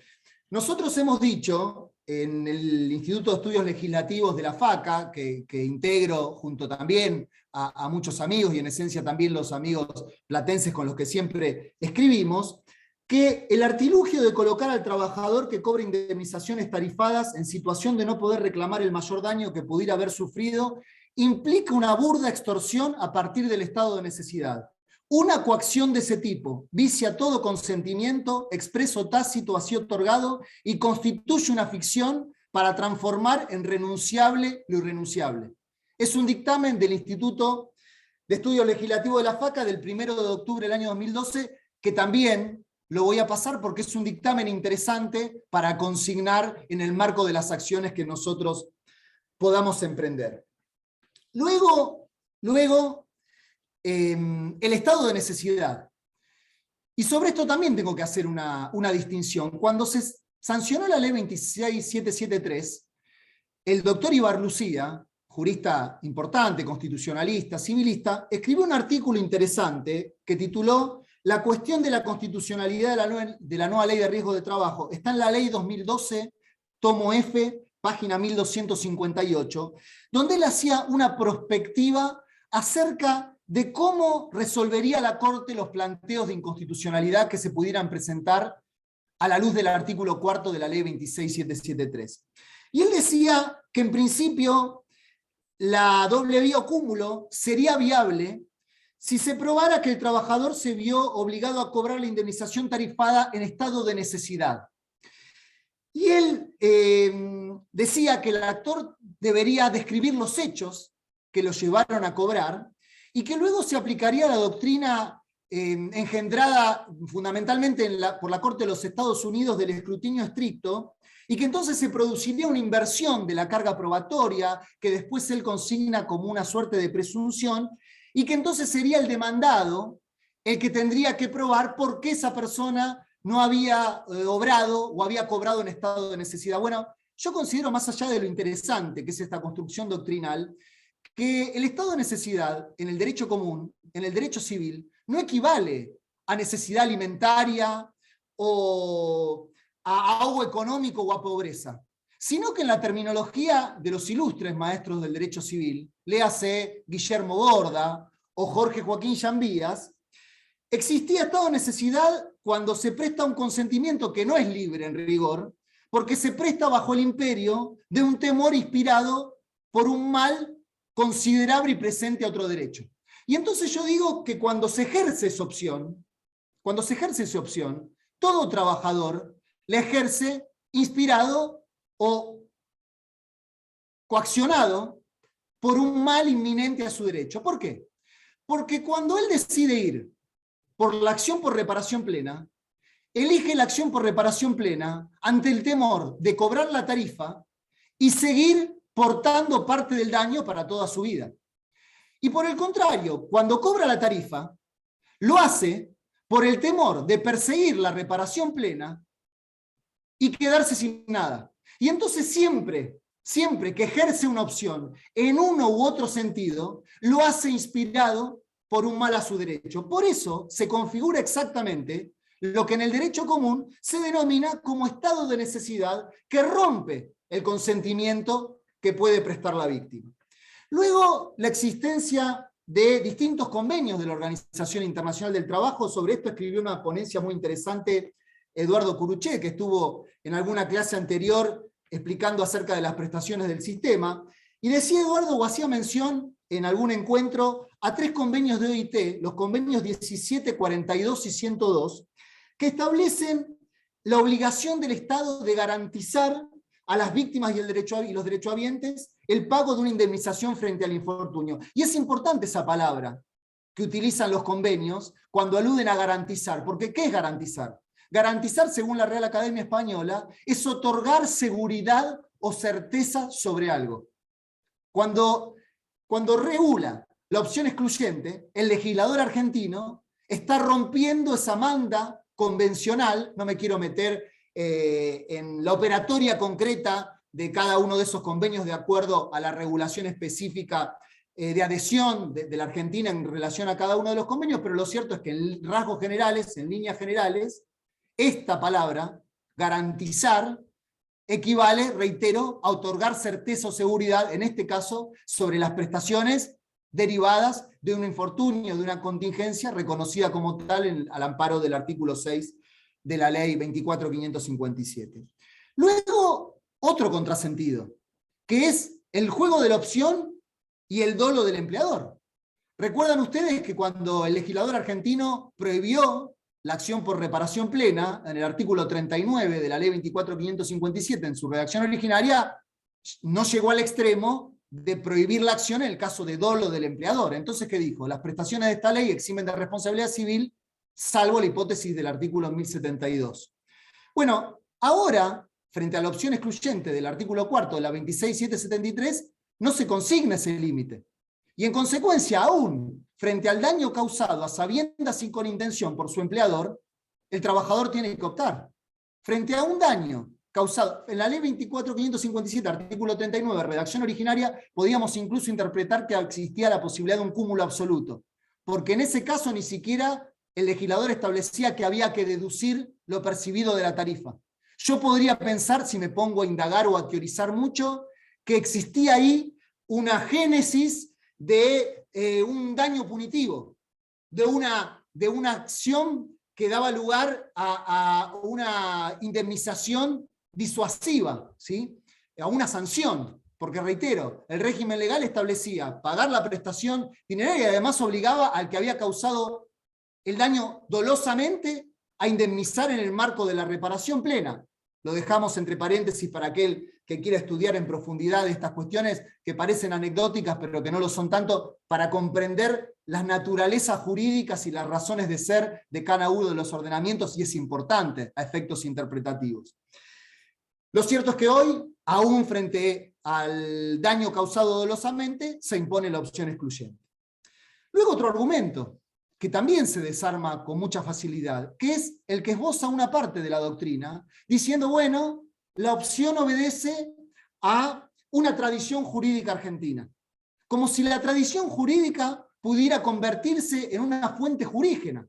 Speaker 2: Nosotros hemos dicho en el Instituto de Estudios Legislativos de la FACA, que integro junto también a muchos amigos, y en esencia también los amigos platenses con los que siempre escribimos, que el artilugio de colocar al trabajador que cobra indemnizaciones tarifadas en situación de no poder reclamar el mayor daño que pudiera haber sufrido implica una burda extorsión a partir del estado de necesidad. Una coacción de ese tipo vicia todo consentimiento, expreso tácito así otorgado, y constituye una ficción para transformar en renunciable lo irrenunciable. Es un dictamen del Instituto de Estudios Legislativos de la FACA del 1 de octubre del año 2012, que también lo voy a pasar porque es un dictamen interesante para consignar en el marco de las acciones que nosotros podamos emprender. Luego, el estado de necesidad. Y sobre esto también tengo que hacer una distinción. Cuando se sancionó la ley 26773, el doctor Ibarlucía, jurista importante, constitucionalista, civilista, escribió un artículo interesante que tituló La cuestión de la constitucionalidad de la nueva ley de riesgo de trabajo. Está en la ley 2012, tomo F, página 1258, donde él hacía una prospectiva acerca de cómo resolvería la Corte los planteos de inconstitucionalidad que se pudieran presentar a la luz del artículo 4 de la ley 26773. Y él decía que en principio la doble vía o cúmulo sería viable si se probara que el trabajador se vio obligado a cobrar la indemnización tarifada en estado de necesidad. Y él decía que el actor debería describir los hechos que lo llevaron a cobrar y que luego se aplicaría la doctrina engendrada fundamentalmente por la Corte de los Estados Unidos del escrutinio estricto, y que entonces se produciría una inversión de la carga probatoria que después él consigna como una suerte de presunción, y que entonces sería el demandado el que tendría que probar por qué esa persona no había obrado o había cobrado en estado de necesidad. Bueno, yo considero, más allá de lo interesante que es esta construcción doctrinal, que el estado de necesidad en el derecho común, en el derecho civil, no equivale a necesidad alimentaria o a ahogo económico o a pobreza, sino que en la terminología de los ilustres maestros del derecho civil, léase Guillermo Borda o Jorge Joaquín Llambías, existía estado de necesidad cuando se presta un consentimiento que no es libre en rigor, porque se presta bajo el imperio de un temor inspirado por un mal considerable y presente a otro derecho. Y entonces yo digo que cuando se ejerce esa opción, todo trabajador la ejerce inspirado o coaccionado por un mal inminente a su derecho. ¿Por qué? Porque cuando él decide ir por la acción por reparación plena, elige la acción por reparación plena ante el temor de cobrar la tarifa y seguir portando parte del daño para toda su vida. Y por el contrario, cuando cobra la tarifa, lo hace por el temor de perseguir la reparación plena y quedarse sin nada. Y entonces siempre que ejerce una opción en uno u otro sentido, lo hace inspirado por un mal a su derecho. Por eso se configura exactamente lo que en el derecho común se denomina como estado de necesidad que rompe el consentimiento que puede prestar la víctima. Luego, la existencia de distintos convenios de la Organización Internacional del Trabajo. Sobre esto escribió una ponencia muy interesante Eduardo Curuché, que estuvo en alguna clase anterior explicando acerca de las prestaciones del sistema. Y decía Eduardo, o hacía mención en algún encuentro, a 3 convenios de OIT, los convenios 17, 42 y 102, que establecen la obligación del Estado de garantizar a las víctimas y los derechohabientes el pago de una indemnización frente al infortunio. Y es importante esa palabra que utilizan los convenios cuando aluden a garantizar, porque ¿qué es garantizar? Garantizar, según la Real Academia Española, es otorgar seguridad o certeza sobre algo. Cuando regula la opción excluyente, el legislador argentino está rompiendo esa manda convencional, no me quiero meter en la operatoria concreta de cada uno de esos convenios de acuerdo a la regulación específica de adhesión de la Argentina en relación a cada uno de los convenios, pero lo cierto es que en rasgos generales, en líneas generales, esta palabra, garantizar, equivale, reitero, a otorgar certeza o seguridad, en este caso, sobre las prestaciones derivadas de un infortunio, de una contingencia reconocida como tal al amparo del artículo 6 de la ley 24.557. Luego, otro contrasentido, que es el juego de la opción y el dolo del empleador. ¿Recuerdan ustedes que cuando el legislador argentino prohibió la acción por reparación plena, en el artículo 39 de la ley 24.557, en su redacción originaria, no llegó al extremo de prohibir la acción en el caso de dolo del empleador? Entonces, ¿qué dijo? Las prestaciones de esta ley eximen de responsabilidad civil, salvo la hipótesis del artículo 1072. Bueno, ahora, frente a la opción excluyente del artículo 4 de la 26.773, no se consigna ese límite. Y en consecuencia, aún frente al daño causado a sabiendas y con intención por su empleador, el trabajador tiene que optar. Frente a un daño causado, en la ley 24.557, artículo 39, redacción originaria, podíamos incluso interpretar que existía la posibilidad de un cúmulo absoluto, porque en ese caso ni siquiera el legislador establecía que había que deducir lo percibido de la tarifa. Yo podría pensar, si me pongo a indagar o a teorizar mucho, que existía ahí una génesis de un daño punitivo, de una acción que daba lugar a una indemnización disuasiva, ¿sí? A una sanción, porque reitero, el régimen legal establecía pagar la prestación dineraria y además obligaba al que había causado el daño dolosamente a indemnizar en el marco de la reparación plena. Lo dejamos entre paréntesis para aquel que quiera estudiar en profundidad estas cuestiones que parecen anecdóticas, pero que no lo son tanto, para comprender las naturalezas jurídicas y las razones de ser de cada uno de los ordenamientos, y es importante a efectos interpretativos. Lo cierto es que hoy, aún frente al daño causado dolosamente, se impone la opción excluyente. Luego otro argumento, que también se desarma con mucha facilidad, que es el que esboza una parte de la doctrina, diciendo, bueno, la opción obedece a una tradición jurídica argentina, como si la tradición jurídica pudiera convertirse en una fuente jurígena,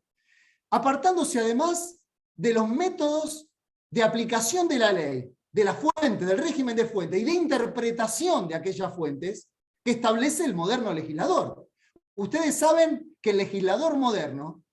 Speaker 2: apartándose además de los métodos de aplicación de la ley, de la fuente, del régimen de fuente y de interpretación de aquellas fuentes que establece el moderno legislador. Ustedes saben que el legislador moderno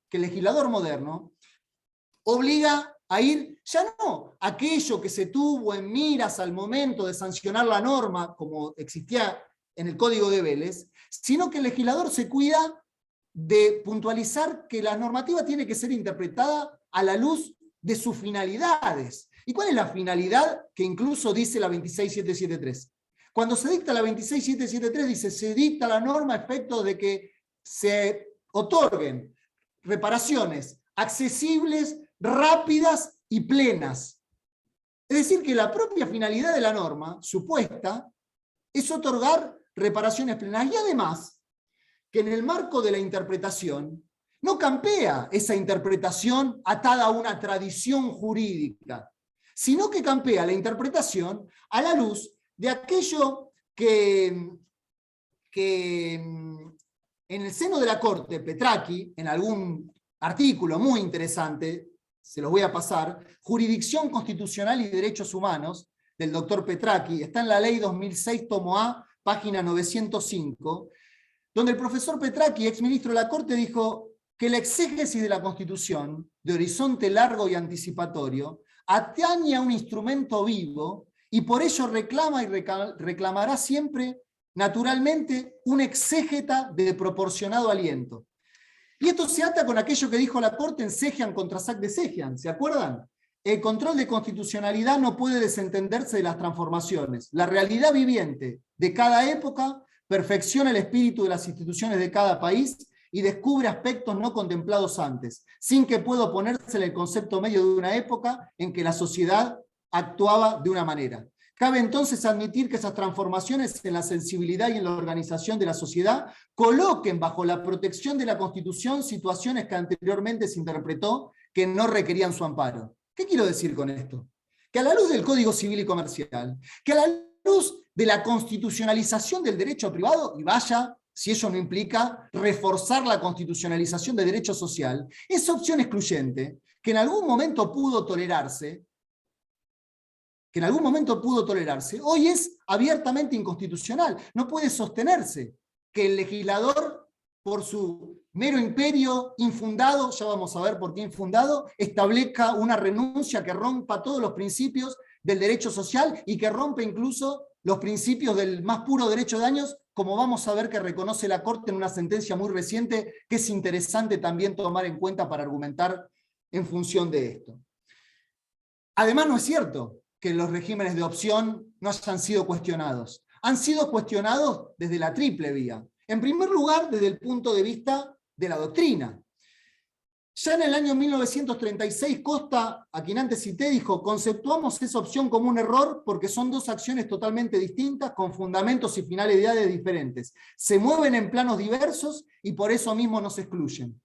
Speaker 2: obliga a ir, ya no aquello que se tuvo en miras al momento de sancionar la norma, como existía en el Código de Vélez, sino que el legislador se cuida de puntualizar que la normativa tiene que ser interpretada a la luz de sus finalidades. ¿Y cuál es la finalidad que incluso dice la 26.773? Cuando se dicta la 26.773 dice, se dicta la norma a efectos de que se otorguen reparaciones accesibles, rápidas y plenas. Es decir, que la propia finalidad de la norma supuesta es otorgar reparaciones plenas. Y además, que en el marco de la interpretación, no campea esa interpretación atada a una tradición jurídica, sino que campea la interpretación a la luz de aquello que en el seno de la Corte, Petracchi, en algún artículo muy interesante, se los voy a pasar, Jurisdicción Constitucional y Derechos Humanos, del doctor Petracchi, está en la ley 2006, tomo A, página 905, donde el profesor Petracchi, exministro de la Corte, dijo que la exégesis de la Constitución, de horizonte largo y anticipatorio, atañe a un instrumento vivo y por ello reclama y reclamará siempre, naturalmente, un exégeta de proporcionado aliento. Y esto se ata con aquello que dijo la Corte en Segian contra Sac de Segian, ¿se acuerdan? El control de constitucionalidad no puede desentenderse de las transformaciones. La realidad viviente de cada época perfecciona el espíritu de las instituciones de cada país y descubre aspectos no contemplados antes, sin que pueda oponerse el concepto medio de una época en que la sociedad actuaba de una manera. Cabe entonces admitir que esas transformaciones en la sensibilidad y en la organización de la sociedad coloquen bajo la protección de la Constitución situaciones que anteriormente se interpretó que no requerían su amparo. ¿Qué quiero decir con esto? Que a la luz del Código Civil y Comercial, que a la luz de la constitucionalización del derecho privado, y vaya si ello no implica reforzar la constitucionalización del derecho social, esa opción excluyente, que en algún momento pudo tolerarse, que en algún momento pudo tolerarse, hoy es abiertamente inconstitucional. No puede sostenerse que el legislador, por su mero imperio infundado, ya vamos a ver por qué infundado, establezca una renuncia que rompa todos los principios del derecho social y que rompe incluso los principios del más puro derecho de daños, como vamos a ver que reconoce la Corte en una sentencia muy reciente, que es interesante también tomar en cuenta para argumentar en función de esto. Además, no es cierto que los regímenes de opción no hayan sido cuestionados. Han sido cuestionados desde la triple vía. En primer lugar, desde el punto de vista de la doctrina. Ya en el año 1936, Costa, a quien antes cité, dijo: conceptuamos esa opción como un error porque son dos acciones totalmente distintas, con fundamentos y finalidades diferentes. Se mueven en planos diversos y por eso mismo no se excluyen.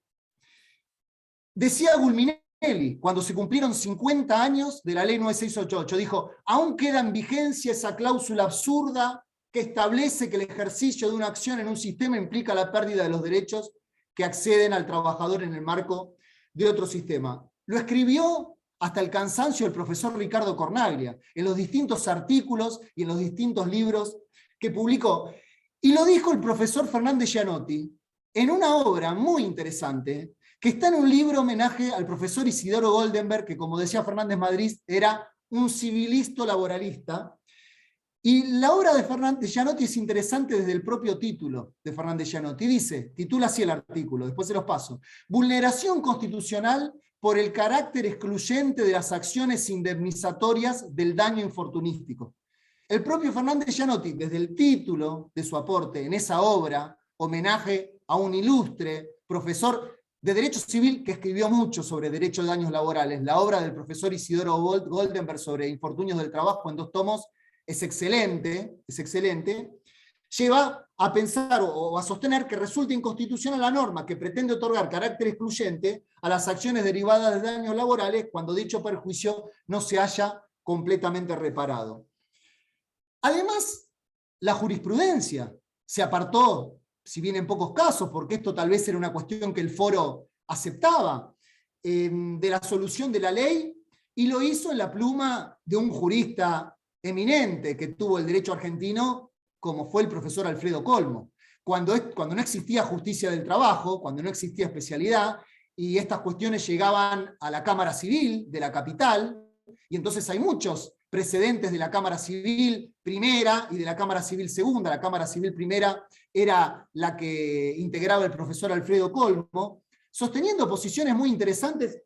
Speaker 2: Decía Gulminelli, cuando se cumplieron 50 años de la ley 9688, dijo: aún queda en vigencia esa cláusula absurda que establece que el ejercicio de una acción en un sistema implica la pérdida de los derechos que acceden al trabajador en el marco de otro sistema. Lo escribió hasta el cansancio el profesor Ricardo Cornaglia, en los distintos artículos y en los distintos libros que publicó. Y lo dijo el profesor Fernández Gianotti en una obra muy interesante, que está en un libro homenaje al profesor Isidoro Goldenberg, que, como decía Fernández Madrid, era un civilista laboralista. Y la obra de Fernández Gianotti es interesante desde el propio título de Fernández Gianotti. Dice, titula así el artículo, después se los paso: vulneración constitucional por el carácter excluyente de las acciones indemnizatorias del daño infortunístico. El propio Fernández Gianotti, desde el título de su aporte en esa obra, homenaje a un ilustre profesor de Derecho Civil que escribió mucho sobre derecho de daños laborales, la obra del profesor Isidoro Goldenberg sobre infortunios del trabajo en 2 tomos, es excelente, lleva a pensar o a sostener que resulta inconstitucional la norma que pretende otorgar carácter excluyente a las acciones derivadas de daños laborales cuando dicho perjuicio no se haya completamente reparado. Además, la jurisprudencia se apartó, si bien en pocos casos, porque esto tal vez era una cuestión que el foro aceptaba, de la solución de la ley, y lo hizo en la pluma de un jurista eminente que tuvo el derecho argentino, como fue el profesor Alfredo Colmo, cuando no existía justicia del trabajo, cuando no existía especialidad, y estas cuestiones llegaban a la Cámara Civil de la capital, y entonces hay muchos precedentes de la Cámara Civil Primera y de la Cámara Civil Segunda. La Cámara Civil Primera era la que integraba el profesor Alfredo Colmo, sosteniendo posiciones muy interesantes.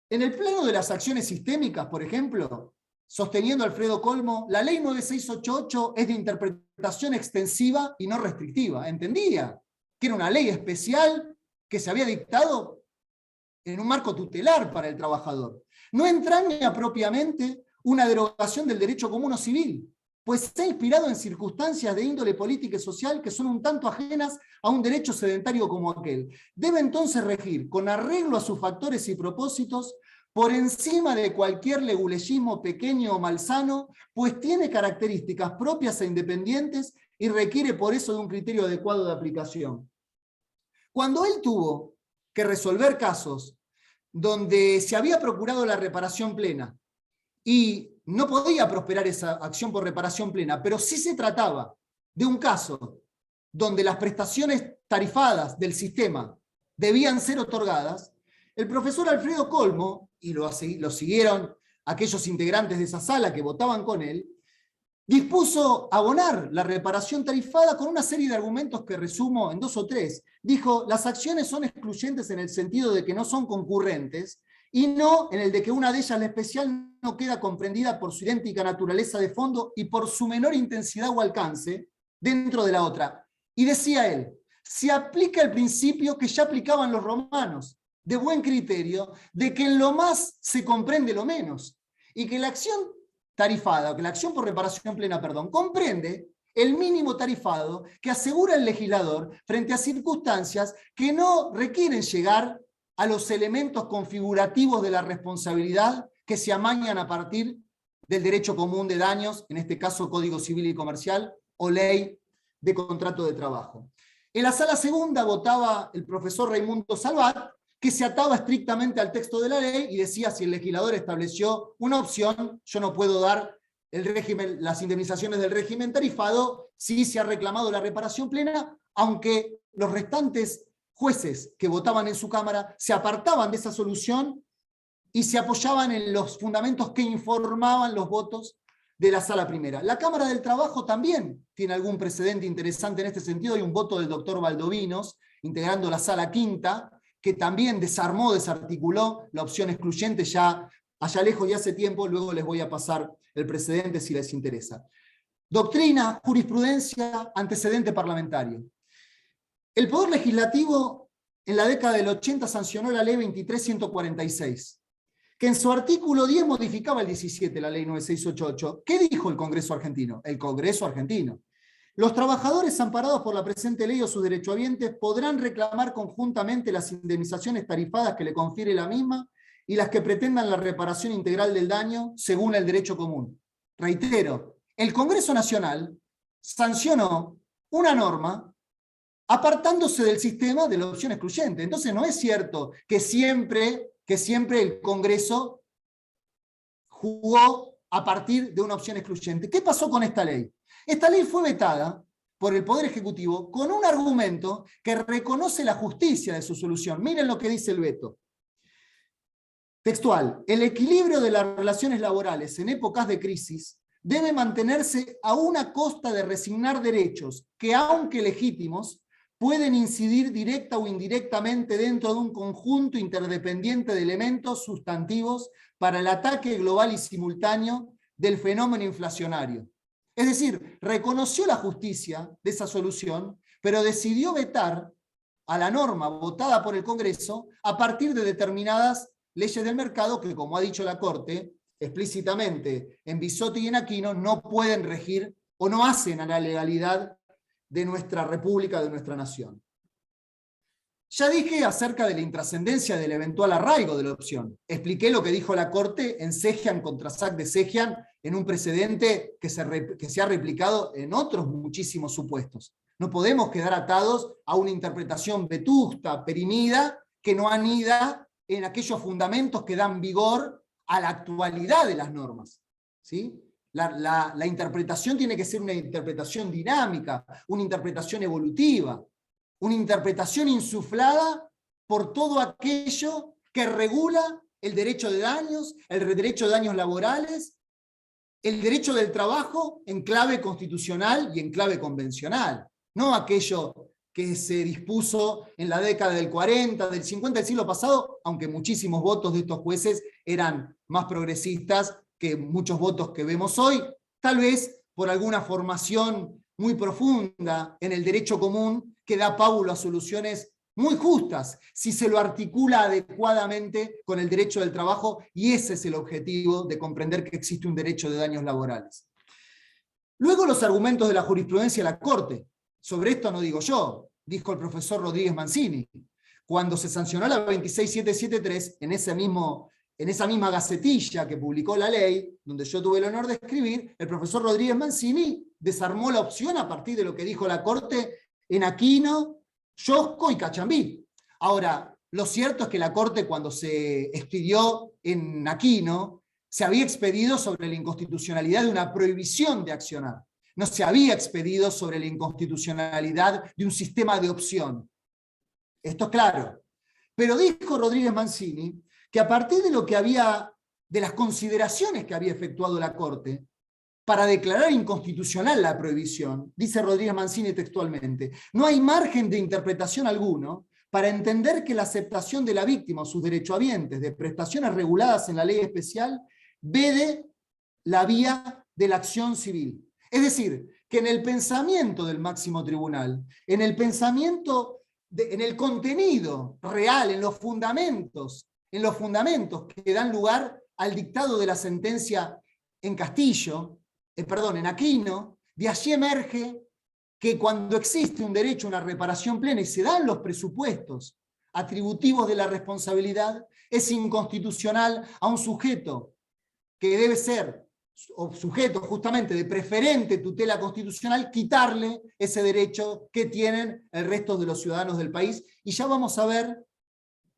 Speaker 2: En el plano de las acciones sistémicas, por ejemplo, sosteniendo Alfredo Colmo, la ley 9688 es de interpretación extensiva y no restrictiva. Entendía que era una ley especial que se había dictado en un marco tutelar para el trabajador. No entraña propiamente una derogación del derecho común o civil, pues se ha inspirado en circunstancias de índole política y social que son un tanto ajenas a un derecho sedentario como aquel. Debe entonces regir, con arreglo a sus factores y propósitos, por encima de cualquier leguleyismo pequeño o malsano, pues tiene características propias e independientes y requiere por eso de un criterio adecuado de aplicación. Cuando él tuvo que resolver casos donde se había procurado la reparación plena y no podía prosperar esa acción por reparación plena, pero sí se trataba de un caso donde las prestaciones tarifadas del sistema debían ser otorgadas, el profesor Alfredo Colmo, y lo siguieron aquellos integrantes de esa sala que votaban con él, dispuso abonar la reparación tarifada con una serie de argumentos que resumo en 2 o 3. Dijo: las acciones son excluyentes en el sentido de que no son concurrentes, y no en el de que una de ellas, la especial, no queda comprendida por su idéntica naturaleza de fondo y por su menor intensidad o alcance dentro de la otra. Y decía él: se aplica el principio que ya aplicaban los romanos, de buen criterio, de que en lo más se comprende lo menos, y que la acción tarifada, que la acción por reparación plena, comprende el mínimo tarifado que asegura el legislador frente a circunstancias que no requieren llegar a los elementos configurativos de la responsabilidad que se amañan a partir del derecho común de daños, en este caso Código Civil y Comercial o Ley de Contrato de Trabajo. En la sala segunda votaba el profesor Raimundo Salvat, que se ataba estrictamente al texto de la ley y decía, si el legislador estableció una opción, yo no puedo dar las indemnizaciones del régimen tarifado si se ha reclamado la reparación plena, aunque los restantes jueces que votaban en su Cámara se apartaban de esa solución y se apoyaban en los fundamentos que informaban los votos de la Sala Primera. La Cámara del Trabajo también tiene algún precedente interesante en este sentido. Hay un voto del doctor Valdovinos, integrando la Sala Quinta, que también desarmó, desarticuló la opción excluyente ya allá lejos y hace tiempo. Luego les voy a pasar el precedente si les interesa. Doctrina, jurisprudencia, antecedente parlamentario. El Poder Legislativo en la década del 80 sancionó la ley 23.146, que en su artículo 10 modificaba el 17, la ley 9688. ¿Qué dijo el Congreso argentino? El Congreso argentino: los trabajadores amparados por la presente ley o sus derechohabientes podrán reclamar conjuntamente las indemnizaciones tarifadas que le confiere la misma y las que pretendan la reparación integral del daño según el derecho común. Reitero, el Congreso Nacional sancionó una norma apartándose del sistema de la opción excluyente. Entonces no es cierto que siempre el Congreso jugó a partir de una opción excluyente. ¿Qué pasó con esta ley? Esta ley fue vetada por el Poder Ejecutivo con un argumento que reconoce la justicia de su solución. Miren lo que dice el veto. Textual: el equilibrio de las relaciones laborales en épocas de crisis debe mantenerse a una costa de resignar derechos que, aunque legítimos, pueden incidir directa o indirectamente dentro de un conjunto interdependiente de elementos sustantivos para el ataque global y simultáneo del fenómeno inflacionario. Es decir, reconoció la justicia de esa solución, pero decidió vetar a la norma votada por el Congreso a partir de determinadas leyes del mercado que, como ha dicho la Corte explícitamente en Bisotti y en Aquino, no pueden regir o no hacen a la legalidad de nuestra república, de nuestra nación. Ya dije acerca de la intrascendencia del eventual arraigo de la opción. Expliqué lo que dijo la Corte en Sejian contra Sac de Sejian, en un precedente que se ha replicado en otros muchísimos supuestos. No podemos quedar atados a una interpretación vetusta, perimida, que no anida en aquellos fundamentos que dan vigor a la actualidad de las normas, ¿sí? La interpretación tiene que ser una interpretación dinámica, una interpretación evolutiva, una interpretación insuflada por todo aquello que regula el derecho de daños, el derecho de daños laborales, el derecho del trabajo en clave constitucional y en clave convencional, no aquello que se dispuso en la década del 40, del 50 del siglo pasado, aunque muchísimos votos de estos jueces eran más progresistas que muchos votos que vemos hoy, tal vez por alguna formación muy profunda en el derecho común que da pábulo a soluciones muy justas, si se lo articula adecuadamente con el derecho del trabajo, y ese es el objetivo de comprender que existe un derecho de daños laborales. Luego los argumentos de la jurisprudencia de la Corte. Sobre esto no digo yo, dijo el profesor Rodríguez Mancini. Cuando se sancionó la 26773, en esa misma gacetilla que publicó la ley, donde yo tuve el honor de escribir, el profesor Rodríguez Mancini desarmó la opción a partir de lo que dijo la Corte en Aquino, Yosco y Cachambí. Ahora, lo cierto es que la Corte, cuando se expidió en Aquino, se había expedido sobre la inconstitucionalidad de una prohibición de accionar. No se había expedido sobre la inconstitucionalidad de un sistema de opción. Esto es claro. Pero dijo Rodríguez Mancini que a partir de las consideraciones que había efectuado la Corte para declarar inconstitucional la prohibición, dice Rodríguez Mancini textualmente, no hay margen de interpretación alguno para entender que la aceptación de la víctima o sus derechohabientes de prestaciones reguladas en la ley especial vede la vía de la acción civil. Es decir, que en el pensamiento del máximo tribunal, en el contenido real, en los fundamentos que dan lugar al dictado de la sentencia en Aquino, de allí emerge que cuando existe un derecho a una reparación plena y se dan los presupuestos atributivos de la responsabilidad, es inconstitucional a un sujeto que debe ser sujeto justamente de preferente tutela constitucional, quitarle ese derecho que tienen el resto de los ciudadanos del país. Y ya vamos a ver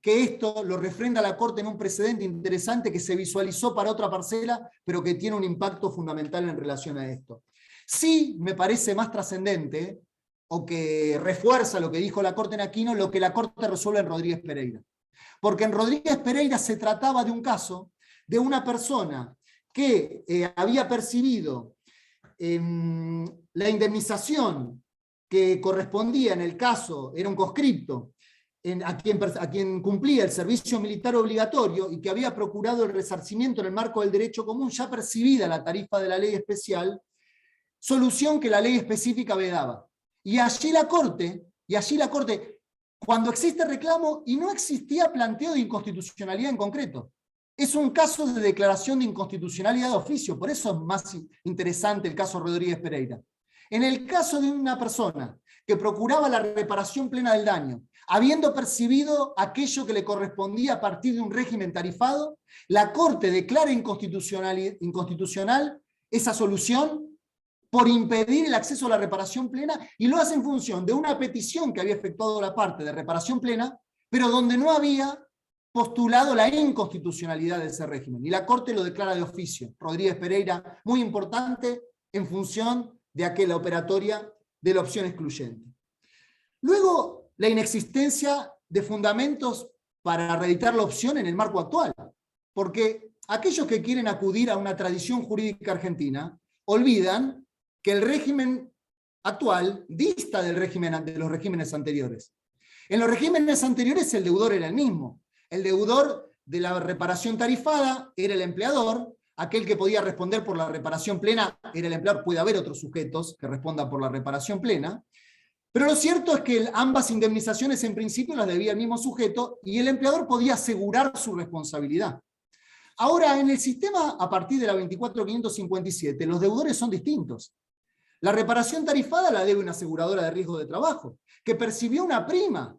Speaker 2: que esto lo refrenda la Corte en un precedente interesante que se visualizó para otra parcela, pero que tiene un impacto fundamental en relación a esto. Sí me parece más trascendente, o que refuerza lo que dijo la Corte en Aquino, lo que la Corte resuelve en Rodríguez Pereira. Porque en Rodríguez Pereira se trataba de un caso de una persona que había percibido la indemnización que correspondía, en el caso, era un conscripto, a quien cumplía el servicio militar obligatorio y que había procurado el resarcimiento en el marco del derecho común, ya percibida la tarifa de la ley especial, solución que la ley específica vedaba. Y allí la Corte, cuando existe reclamo y no existía planteo de inconstitucionalidad en concreto, es un caso de declaración de inconstitucionalidad de oficio, por eso es más interesante el caso Rodríguez Pereira. En el caso de una persona que procuraba la reparación plena del daño, habiendo percibido aquello que le correspondía a partir de un régimen tarifado, la Corte declara inconstitucional esa solución por impedir el acceso a la reparación plena, y lo hace en función de una petición que había efectuado la parte de reparación plena, pero donde no había postulado la inconstitucionalidad de ese régimen. Y la Corte lo declara de oficio. Rodríguez Pereira, muy importante en función de aquella operatoria de la opción excluyente. Luego, la inexistencia de fundamentos para reeditar la opción en el marco actual, porque aquellos que quieren acudir a una tradición jurídica argentina olvidan que el régimen actual dista de los regímenes anteriores. En los regímenes anteriores el deudor era el mismo. El deudor de la reparación tarifada era el empleador, aquel que podía responder por la reparación plena era el empleador. Puede haber otros sujetos que respondan por la reparación plena, pero lo cierto es que ambas indemnizaciones en principio las debía el mismo sujeto y el empleador podía asegurar su responsabilidad. Ahora, en el sistema, a partir de la 24.557, los deudores son distintos. La reparación tarifada la debe una aseguradora de riesgo de trabajo, que percibió una prima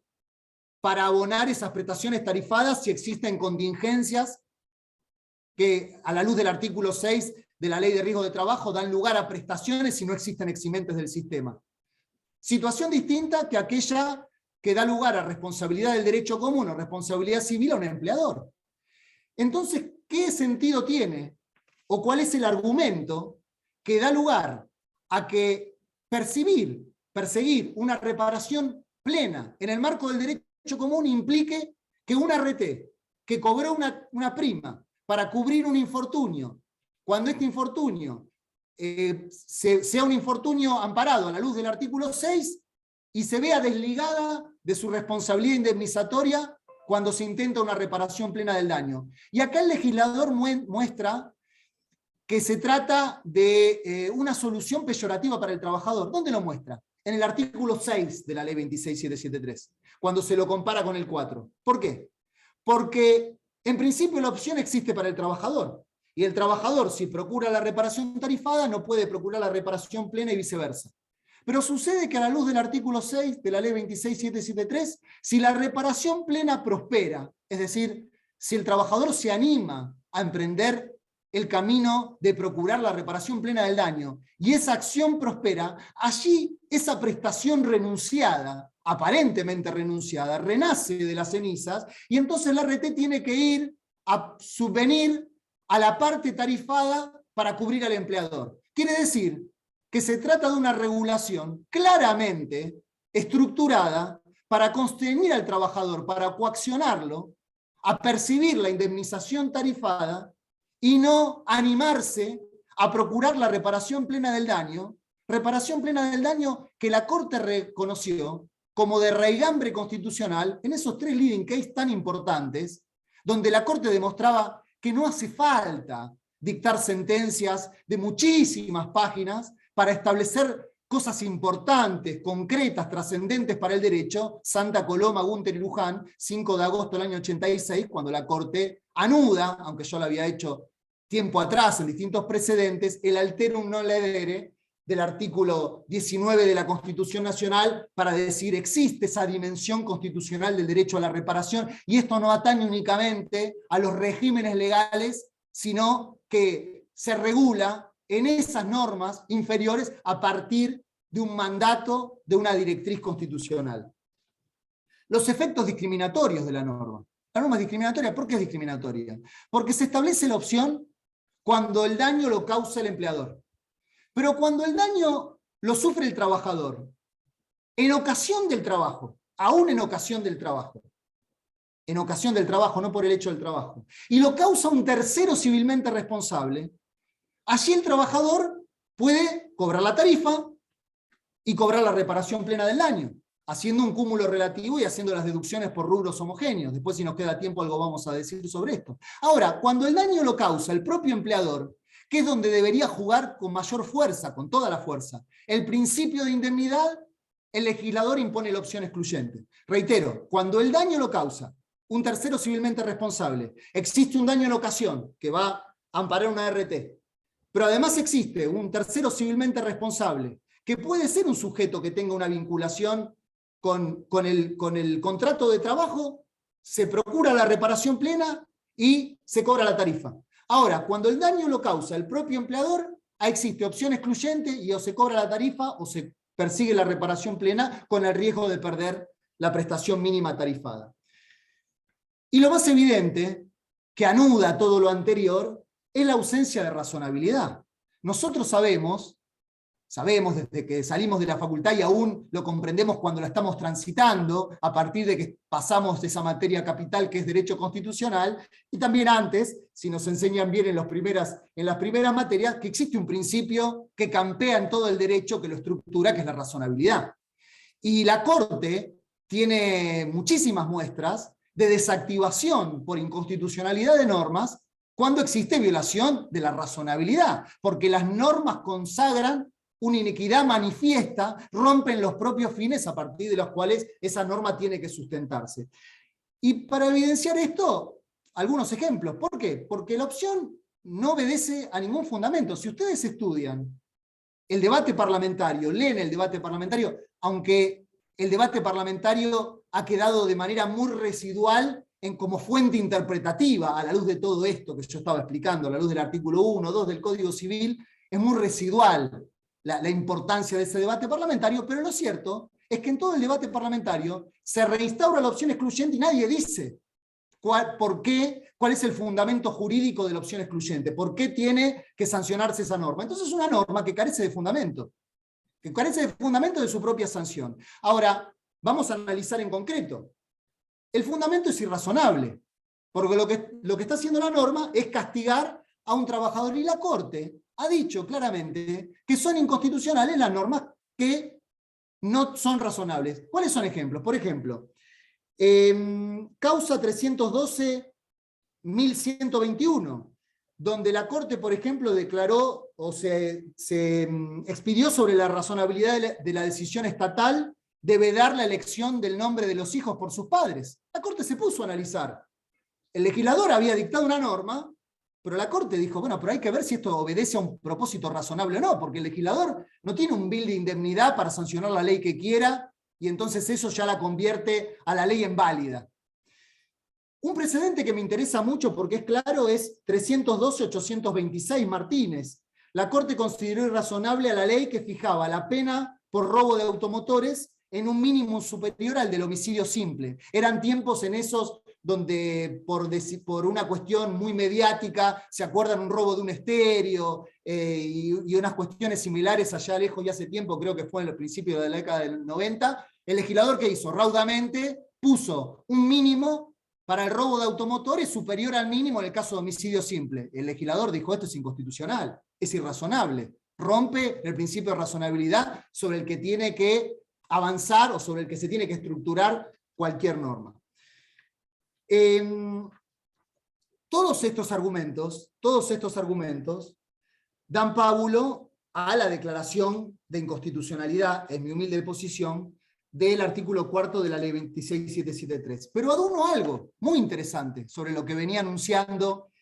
Speaker 2: para abonar esas prestaciones tarifadas si existen contingencias que, a la luz del artículo 6 de la Ley de Riesgo de Trabajo, dan lugar a prestaciones si no existen eximentes del sistema. Situación distinta que aquella que da lugar a responsabilidad del derecho común o responsabilidad civil a un empleador. Entonces, ¿qué sentido tiene o cuál es el argumento que da lugar a que perseguir una reparación plena en el marco del derecho común implique que un RT que cobró una prima para cubrir un infortunio, cuando este infortunio sea un infortunio amparado a la luz del artículo 6 y se vea desligada de su responsabilidad indemnizatoria cuando se intenta una reparación plena del daño? Y acá el legislador muestra que se trata de una solución peyorativa para el trabajador. ¿Dónde lo muestra? En el artículo 6 de la ley 26773, cuando se lo compara con el 4. ¿Por qué? Porque en principio la opción existe para el trabajador, y el trabajador, si procura la reparación tarifada, no puede procurar la reparación plena y viceversa. Pero sucede que a la luz del artículo 6 de la ley 26773, si la reparación plena prospera, es decir, si el trabajador se anima a emprender el camino de procurar la reparación plena del daño, y esa acción prospera, allí esa prestación renunciada, aparentemente renunciada, renace de las cenizas, y entonces la RT tiene que ir a subvenir a la parte tarifada para cubrir al empleador. Quiere decir que se trata de una regulación claramente estructurada para constreñir al trabajador, para coaccionarlo a percibir la indemnización tarifada y no animarse a procurar la reparación plena del daño que la Corte reconoció como de raigambre constitucional en esos 3 leading case tan importantes, donde la Corte demostraba que no hace falta dictar sentencias de muchísimas páginas para establecer cosas importantes, concretas, trascendentes para el derecho. Santa Coloma, Gunter y Luján, 5 de agosto del año 86, cuando la Corte anuda, aunque yo lo había hecho tiempo atrás en distintos precedentes, el alterum non ledere del artículo 19 de la Constitución Nacional para decir existe esa dimensión constitucional del derecho a la reparación, y esto no atañe únicamente a los regímenes legales, sino que se regula en esas normas inferiores a partir de un mandato de una directriz constitucional. Los efectos discriminatorios de la norma. La norma es discriminatoria. ¿Por qué es discriminatoria? Porque se establece la opción cuando el daño lo causa el empleador. Pero cuando el daño lo sufre el trabajador, en ocasión del trabajo, aún en ocasión del trabajo, no por el hecho del trabajo, y lo causa un tercero civilmente responsable, allí el trabajador puede cobrar la tarifa y cobrar la reparación plena del daño, haciendo un cúmulo relativo y haciendo las deducciones por rubros homogéneos. Después, si nos queda tiempo, algo vamos a decir sobre esto. Ahora, cuando el daño lo causa el propio empleador, que es donde debería jugar con mayor fuerza, con toda la fuerza, el principio de indemnidad, el legislador impone la opción excluyente. Reitero, cuando el daño lo causa un tercero civilmente responsable, existe un daño en ocasión que va a amparar una RT, pero además existe un tercero civilmente responsable, que puede ser un sujeto que tenga una vinculación con el contrato de trabajo, se procura la reparación plena y se cobra la tarifa. Ahora, cuando el daño lo causa el propio empleador, existe opción excluyente y o se cobra la tarifa o se persigue la reparación plena con el riesgo de perder la prestación mínima tarifada. Y lo más evidente, que anuda todo lo anterior, es la ausencia de razonabilidad. Nosotros sabemos desde que salimos de la facultad y aún lo comprendemos cuando la estamos transitando, a partir de que pasamos de esa materia capital que es derecho constitucional, y también antes, si nos enseñan bien en las primeras materias, que existe un principio que campea en todo el derecho, que lo estructura, que es la razonabilidad. Y la Corte tiene muchísimas muestras de desactivación por inconstitucionalidad de normas cuando existe violación de la razonabilidad, porque las normas consagran una inequidad manifiesta, rompen los propios fines a partir de los cuales esa norma tiene que sustentarse. Y para evidenciar esto, algunos ejemplos. ¿Por qué? Porque la opción no obedece a ningún fundamento. Si ustedes estudian el debate parlamentario, leen el debate parlamentario, aunque el debate parlamentario ha quedado de manera muy residual como fuente interpretativa a la luz de todo esto que yo estaba explicando, a la luz del artículo 1, 2 del Código Civil, es muy residual la importancia de ese debate parlamentario, pero lo cierto es que en todo el debate parlamentario se reinstaura la opción excluyente y nadie dice cuál es el fundamento jurídico de la opción excluyente, por qué tiene que sancionarse esa norma. Entonces es una norma que carece de fundamento de su propia sanción. Ahora, vamos a analizar en concreto. El fundamento es irrazonable, porque lo que está haciendo la norma es castigar a un trabajador, y la Corte ha dicho claramente que son inconstitucionales las normas que no son razonables. ¿Cuáles son ejemplos? Por ejemplo, causa 312.121, donde la Corte, por ejemplo, declaró o se expidió sobre la razonabilidad de la decisión estatal de vedar la elección del nombre de los hijos por sus padres. La Corte se puso a analizar. El legislador había dictado una norma, pero la Corte dijo, bueno, pero hay que ver si esto obedece a un propósito razonable o no, porque el legislador no tiene un bill de indemnidad para sancionar la ley que quiera, y entonces eso ya la convierte a la ley en válida. Un precedente que me interesa mucho porque es claro es 312.826 Martínez. La Corte consideró irrazonable a la ley que fijaba la pena por robo de automotores en un mínimo superior al del homicidio simple. Eran tiempos en esos donde por una cuestión muy mediática, se acuerdan un robo de un estéreo y unas cuestiones similares allá lejos y hace tiempo, creo que fue en el principio de la década del 90, el legislador que hizo raudamente puso un mínimo para el robo de automotores superior al mínimo en el caso de homicidio simple. El legislador dijo, esto es inconstitucional, es irrazonable, rompe el principio de razonabilidad sobre el que tiene que avanzar o sobre el que se tiene que estructurar cualquier norma. Todos estos argumentos dan pábulo a la declaración de inconstitucionalidad, en mi humilde posición, del artículo 4 de la ley 26773. Pero aduno algo muy interesante sobre lo que venía anunciando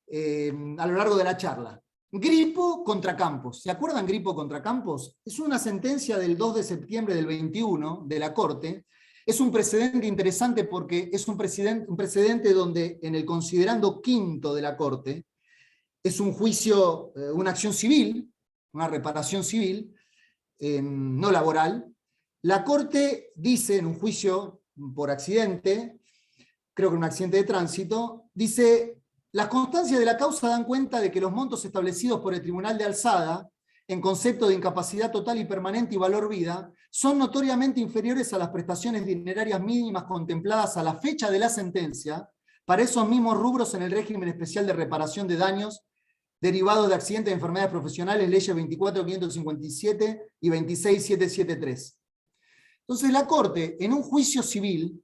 Speaker 2: a lo largo de la charla. Grippo contra Campos. ¿Se acuerdan Grippo contra Campos? Es una sentencia del 2 de septiembre del 21 de la Corte. Es un precedente interesante porque es un precedente donde en el considerando quinto de la Corte es un juicio, una acción civil, una reparación civil, no laboral. La Corte dice en un juicio por accidente creo que un accidente de tránsito, dice: las constancias de la causa dan cuenta de que los montos establecidos por el Tribunal de Alzada, en concepto de incapacidad total y permanente y valor vida, son notoriamente inferiores a las prestaciones dinerarias mínimas contempladas a la fecha de la sentencia para esos mismos rubros en el régimen especial de reparación de daños derivados de accidentes de enfermedades profesionales, leyes 24.557 y 26.773. Entonces la Corte, en un juicio civil,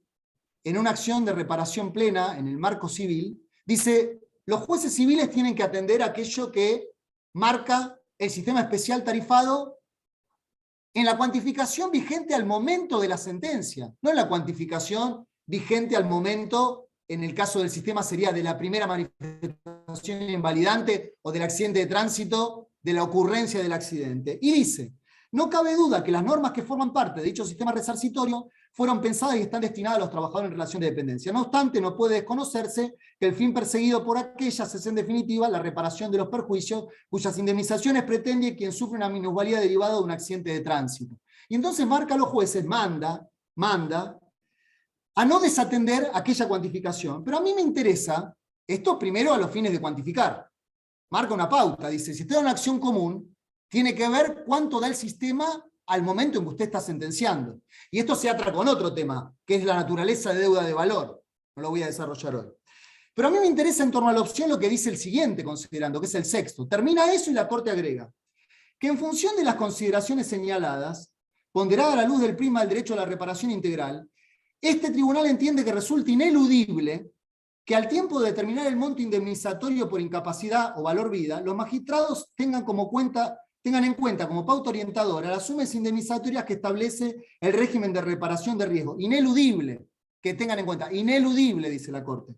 Speaker 2: en una acción de reparación plena, en el marco civil, dice: los jueces civiles tienen que atender aquello que marca el sistema especial tarifado en la cuantificación vigente al momento de la sentencia, no en la cuantificación vigente al momento, en el caso del sistema sería de la primera manifestación invalidante o del accidente de tránsito, de la ocurrencia del accidente. Y dice: no cabe duda que las normas que forman parte de dicho sistema resarcitorio fueron pensadas y están destinadas a los trabajadores en relación de dependencia. No obstante, no puede desconocerse que el fin perseguido por aquellas es en definitiva la reparación de los perjuicios cuyas indemnizaciones pretende quien sufre una minusvalía derivada de un accidente de tránsito. Y entonces marca a los jueces, manda a no desatender aquella cuantificación. Pero a mí me interesa esto primero a los fines de cuantificar. Marca una pauta, dice: si usted da una acción común, tiene que ver cuánto da el sistema al momento en que usted está sentenciando. Y esto se atra con otro tema, que es la naturaleza de deuda de valor. No lo voy a desarrollar hoy. Pero a mí me interesa en torno a la opción lo que dice el siguiente considerando, que es el sexto. Termina eso y la Corte agrega que en función de las consideraciones señaladas, ponderada a la luz del prisma del derecho a la reparación integral, este tribunal entiende que resulta ineludible que al tiempo de determinar el monto indemnizatorio por incapacidad o valor vida, los magistrados tengan en cuenta como pauta orientadora las sumas indemnizatorias que establece el régimen de reparación de riesgo. Ineludible, que tengan en cuenta, ineludible, dice la Corte.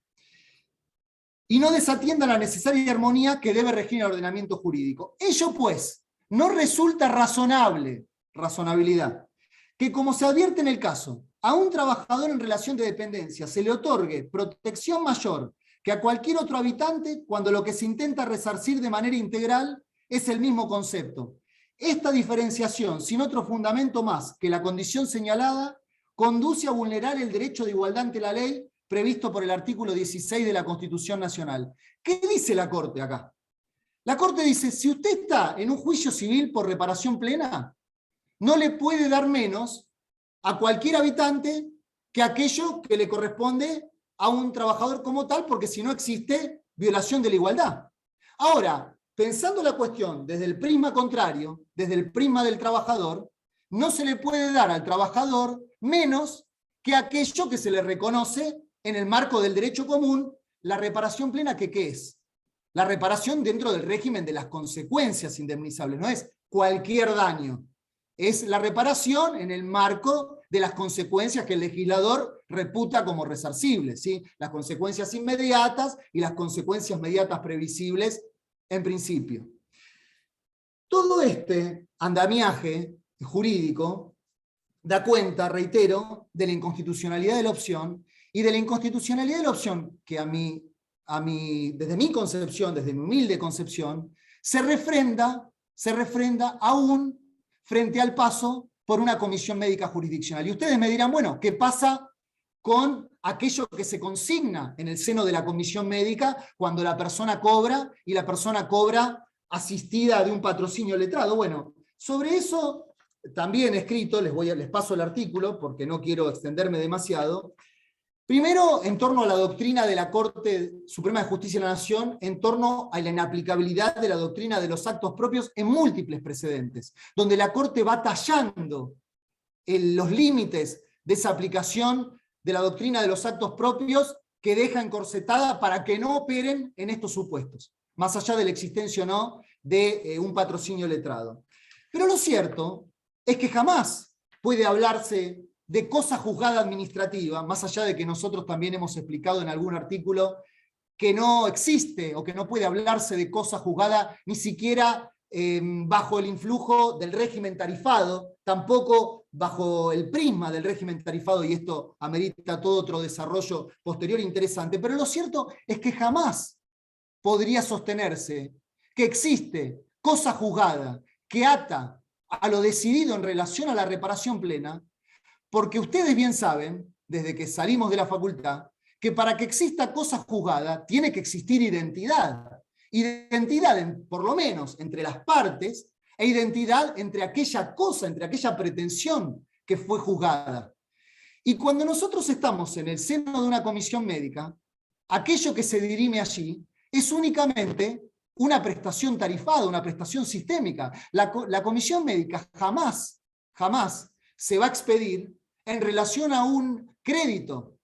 Speaker 2: Y no desatiendan la necesaria armonía que debe regir el ordenamiento jurídico. Ello, pues, no resulta razonabilidad, que como se advierte en el caso, a un trabajador en relación de dependencia se le otorgue protección mayor que a cualquier otro habitante cuando lo que se intenta resarcir de manera integral es el mismo concepto. Esta diferenciación, sin otro fundamento más que la condición señalada, conduce a vulnerar el derecho de igualdad ante la ley previsto por el artículo 16 de la Constitución Nacional. ¿Qué dice la Corte acá? La Corte dice: si usted está en un juicio civil por reparación plena, no le puede dar menos a cualquier habitante que aquello que le corresponde a un trabajador como tal, porque si no existe violación de la igualdad. Ahora, pensando la cuestión desde el prisma contrario, desde el prisma del trabajador, no se le puede dar al trabajador menos que aquello que se le reconoce en el marco del derecho común, la reparación plena, que ¿qué es? La reparación dentro del régimen de las consecuencias indemnizables, no es cualquier daño. Es la reparación en el marco de las consecuencias que el legislador reputa como resarcibles, ¿sí? Las consecuencias inmediatas y las consecuencias mediatas previsibles en principio. Todo este andamiaje jurídico da cuenta, reitero, de la inconstitucionalidad de la opción y de la inconstitucionalidad de la opción que desde mi concepción, desde mi humilde concepción, se refrenda aún frente al paso por una comisión médica jurisdiccional. Y ustedes me dirán, bueno, ¿qué pasa con aquello que se consigna en el seno de la comisión médica cuando la persona cobra y la persona cobra asistida de un patrocinio letrado? Bueno, sobre eso también he escrito, les paso el artículo porque no quiero extenderme demasiado. Primero, en torno a la doctrina de la Corte Suprema de Justicia de la Nación, en torno a la inaplicabilidad de la doctrina de los actos propios en múltiples precedentes, donde la Corte va tallando los límites de esa aplicación de la doctrina de los actos propios que deja encorsetada para que no operen en estos supuestos, más allá de la existencia o no de un patrocinio letrado. Pero lo cierto es que jamás puede hablarse de cosa juzgada administrativa, más allá de que nosotros también hemos explicado en algún artículo que no existe o que no puede hablarse de cosa juzgada ni siquiera bajo el influjo del régimen tarifado, tampoco bajo el prisma del régimen tarifado, y esto amerita todo otro desarrollo posterior interesante. Pero lo cierto es que jamás podría sostenerse que existe cosa juzgada que ata a lo decidido en relación a la reparación plena, porque ustedes bien saben, desde que salimos de la facultad, que para que exista cosa juzgada tiene que existir identidad. Identidad, por lo menos, entre las partes, e identidad entre aquella cosa, entre aquella pretensión que fue juzgada. Y cuando nosotros estamos en el seno de una comisión médica, aquello que se dirime allí es únicamente una prestación tarifada, una prestación sistémica. La comisión médica jamás se va a expedir en relación a un crédito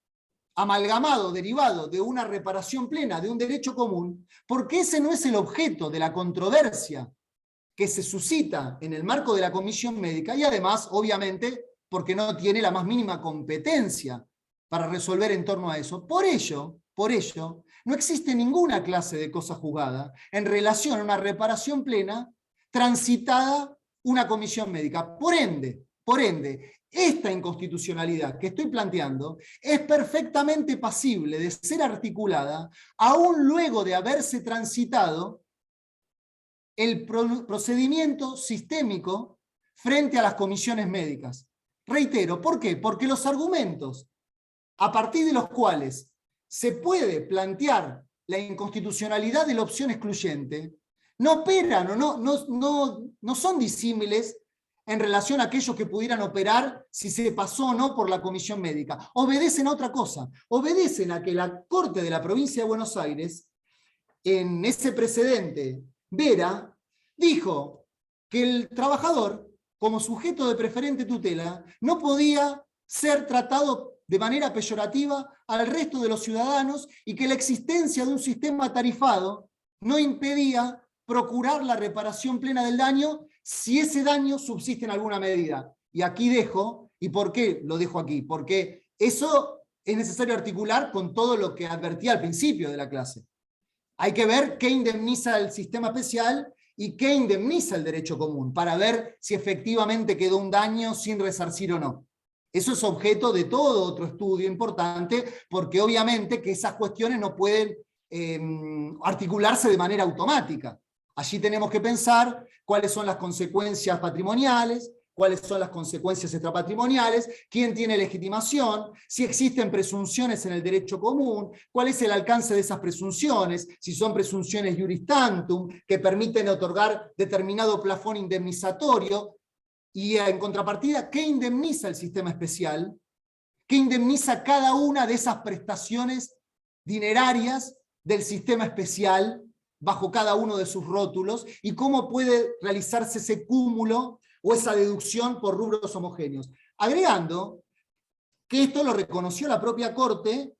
Speaker 2: amalgamado, derivado de una reparación plena, de un derecho común, porque ese no es el objeto de la controversia que se suscita en el marco de la comisión médica, y además, obviamente, porque no tiene la más mínima competencia para resolver en torno a eso. Por ello, no existe ninguna clase de cosa juzgada en relación a una reparación plena transitada una comisión médica. Por ende, esta inconstitucionalidad que estoy planteando es perfectamente pasible de ser articulada aún luego de haberse transitado el procedimiento sistémico frente a las comisiones médicas. Reitero, ¿por qué? Porque los argumentos a partir de los cuales se puede plantear la inconstitucionalidad de la opción excluyente no operan o no son disímiles en relación a aquellos que pudieran operar si se pasó o no por la comisión médica. Obedecen a otra cosa, obedecen a que la Corte de la Provincia de Buenos Aires, en ese precedente Vera, dijo que el trabajador, como sujeto de preferente tutela, no podía ser tratado de manera peyorativa al resto de los ciudadanos y que la existencia de un sistema tarifado no impedía procurar la reparación plena del daño si ese daño subsiste en alguna medida. Y aquí dejo, ¿y por qué lo dejo aquí? Porque eso es necesario articular con todo lo que advertí al principio de la clase. Hay que ver qué indemniza el sistema especial y qué indemniza el derecho común, para ver si efectivamente quedó un daño sin resarcir o no. Eso es objeto de todo otro estudio importante, porque obviamente que esas cuestiones no pueden articularse de manera automática. Allí tenemos que pensar cuáles son las consecuencias patrimoniales, cuáles son las consecuencias extrapatrimoniales, quién tiene legitimación, si existen presunciones en el derecho común, cuál es el alcance de esas presunciones, si son presunciones iuris tantum, que permiten otorgar determinado plafón indemnizatorio, y en contrapartida, ¿qué indemniza el sistema especial? ¿Qué indemniza cada una de esas prestaciones dinerarias del sistema especial bajo cada uno de sus rótulos? ¿Y cómo puede realizarse ese cúmulo o esa deducción por rubros homogéneos? Agregando que esto lo reconoció la propia Corte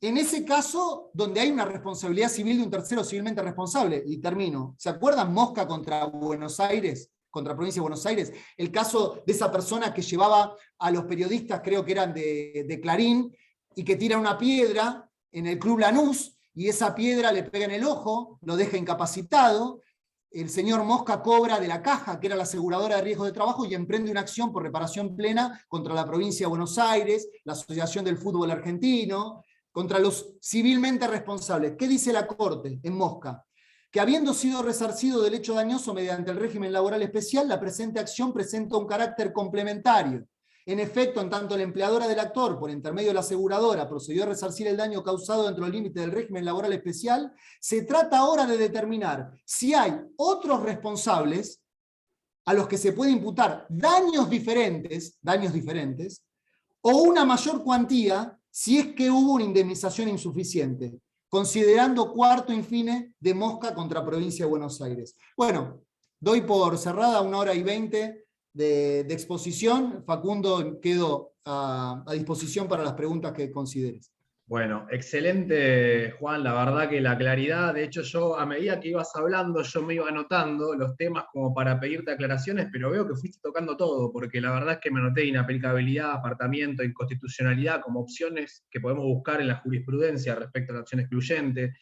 Speaker 2: en ese caso donde hay una responsabilidad civil de un tercero civilmente responsable. Y termino. ¿Se acuerdan Mosca contra Buenos Aires? Contra Provincia de Buenos Aires, el caso de esa persona que llevaba a los periodistas, creo que eran de Clarín, y que tira una piedra en el Club Lanús, y esa piedra le pega en el ojo, lo deja incapacitado. El señor Mosca cobra de la Caja, que era la aseguradora de riesgos de trabajo, y emprende una acción por reparación plena contra la Provincia de Buenos Aires, la Asociación del Fútbol Argentino, contra los civilmente responsables. ¿Qué dice la Corte en Mosca? Que habiendo sido resarcido del hecho dañoso mediante el régimen laboral especial, la presente acción presenta un carácter complementario. En efecto, en tanto la empleadora del actor, por intermedio de la aseguradora, procedió a resarcir el daño causado dentro del límite del régimen laboral especial, se trata ahora de determinar si hay otros responsables a los que se puede imputar daños diferentes, o una mayor cuantía si es que hubo una indemnización insuficiente, considerando cuarto infine de Mosca contra Provincia de Buenos Aires. Bueno, doy por cerrada 1 hora y 20 de exposición. Facundo, quedo a disposición para las preguntas que consideres.
Speaker 1: Bueno, excelente, Juan, la verdad que la claridad, de hecho yo a medida que ibas hablando, yo me iba anotando los temas como para pedirte aclaraciones, pero veo que fuiste tocando todo, porque la verdad es que me anoté inaplicabilidad, apartamiento, inconstitucionalidad como opciones que podemos buscar en la jurisprudencia respecto a la opción excluyente.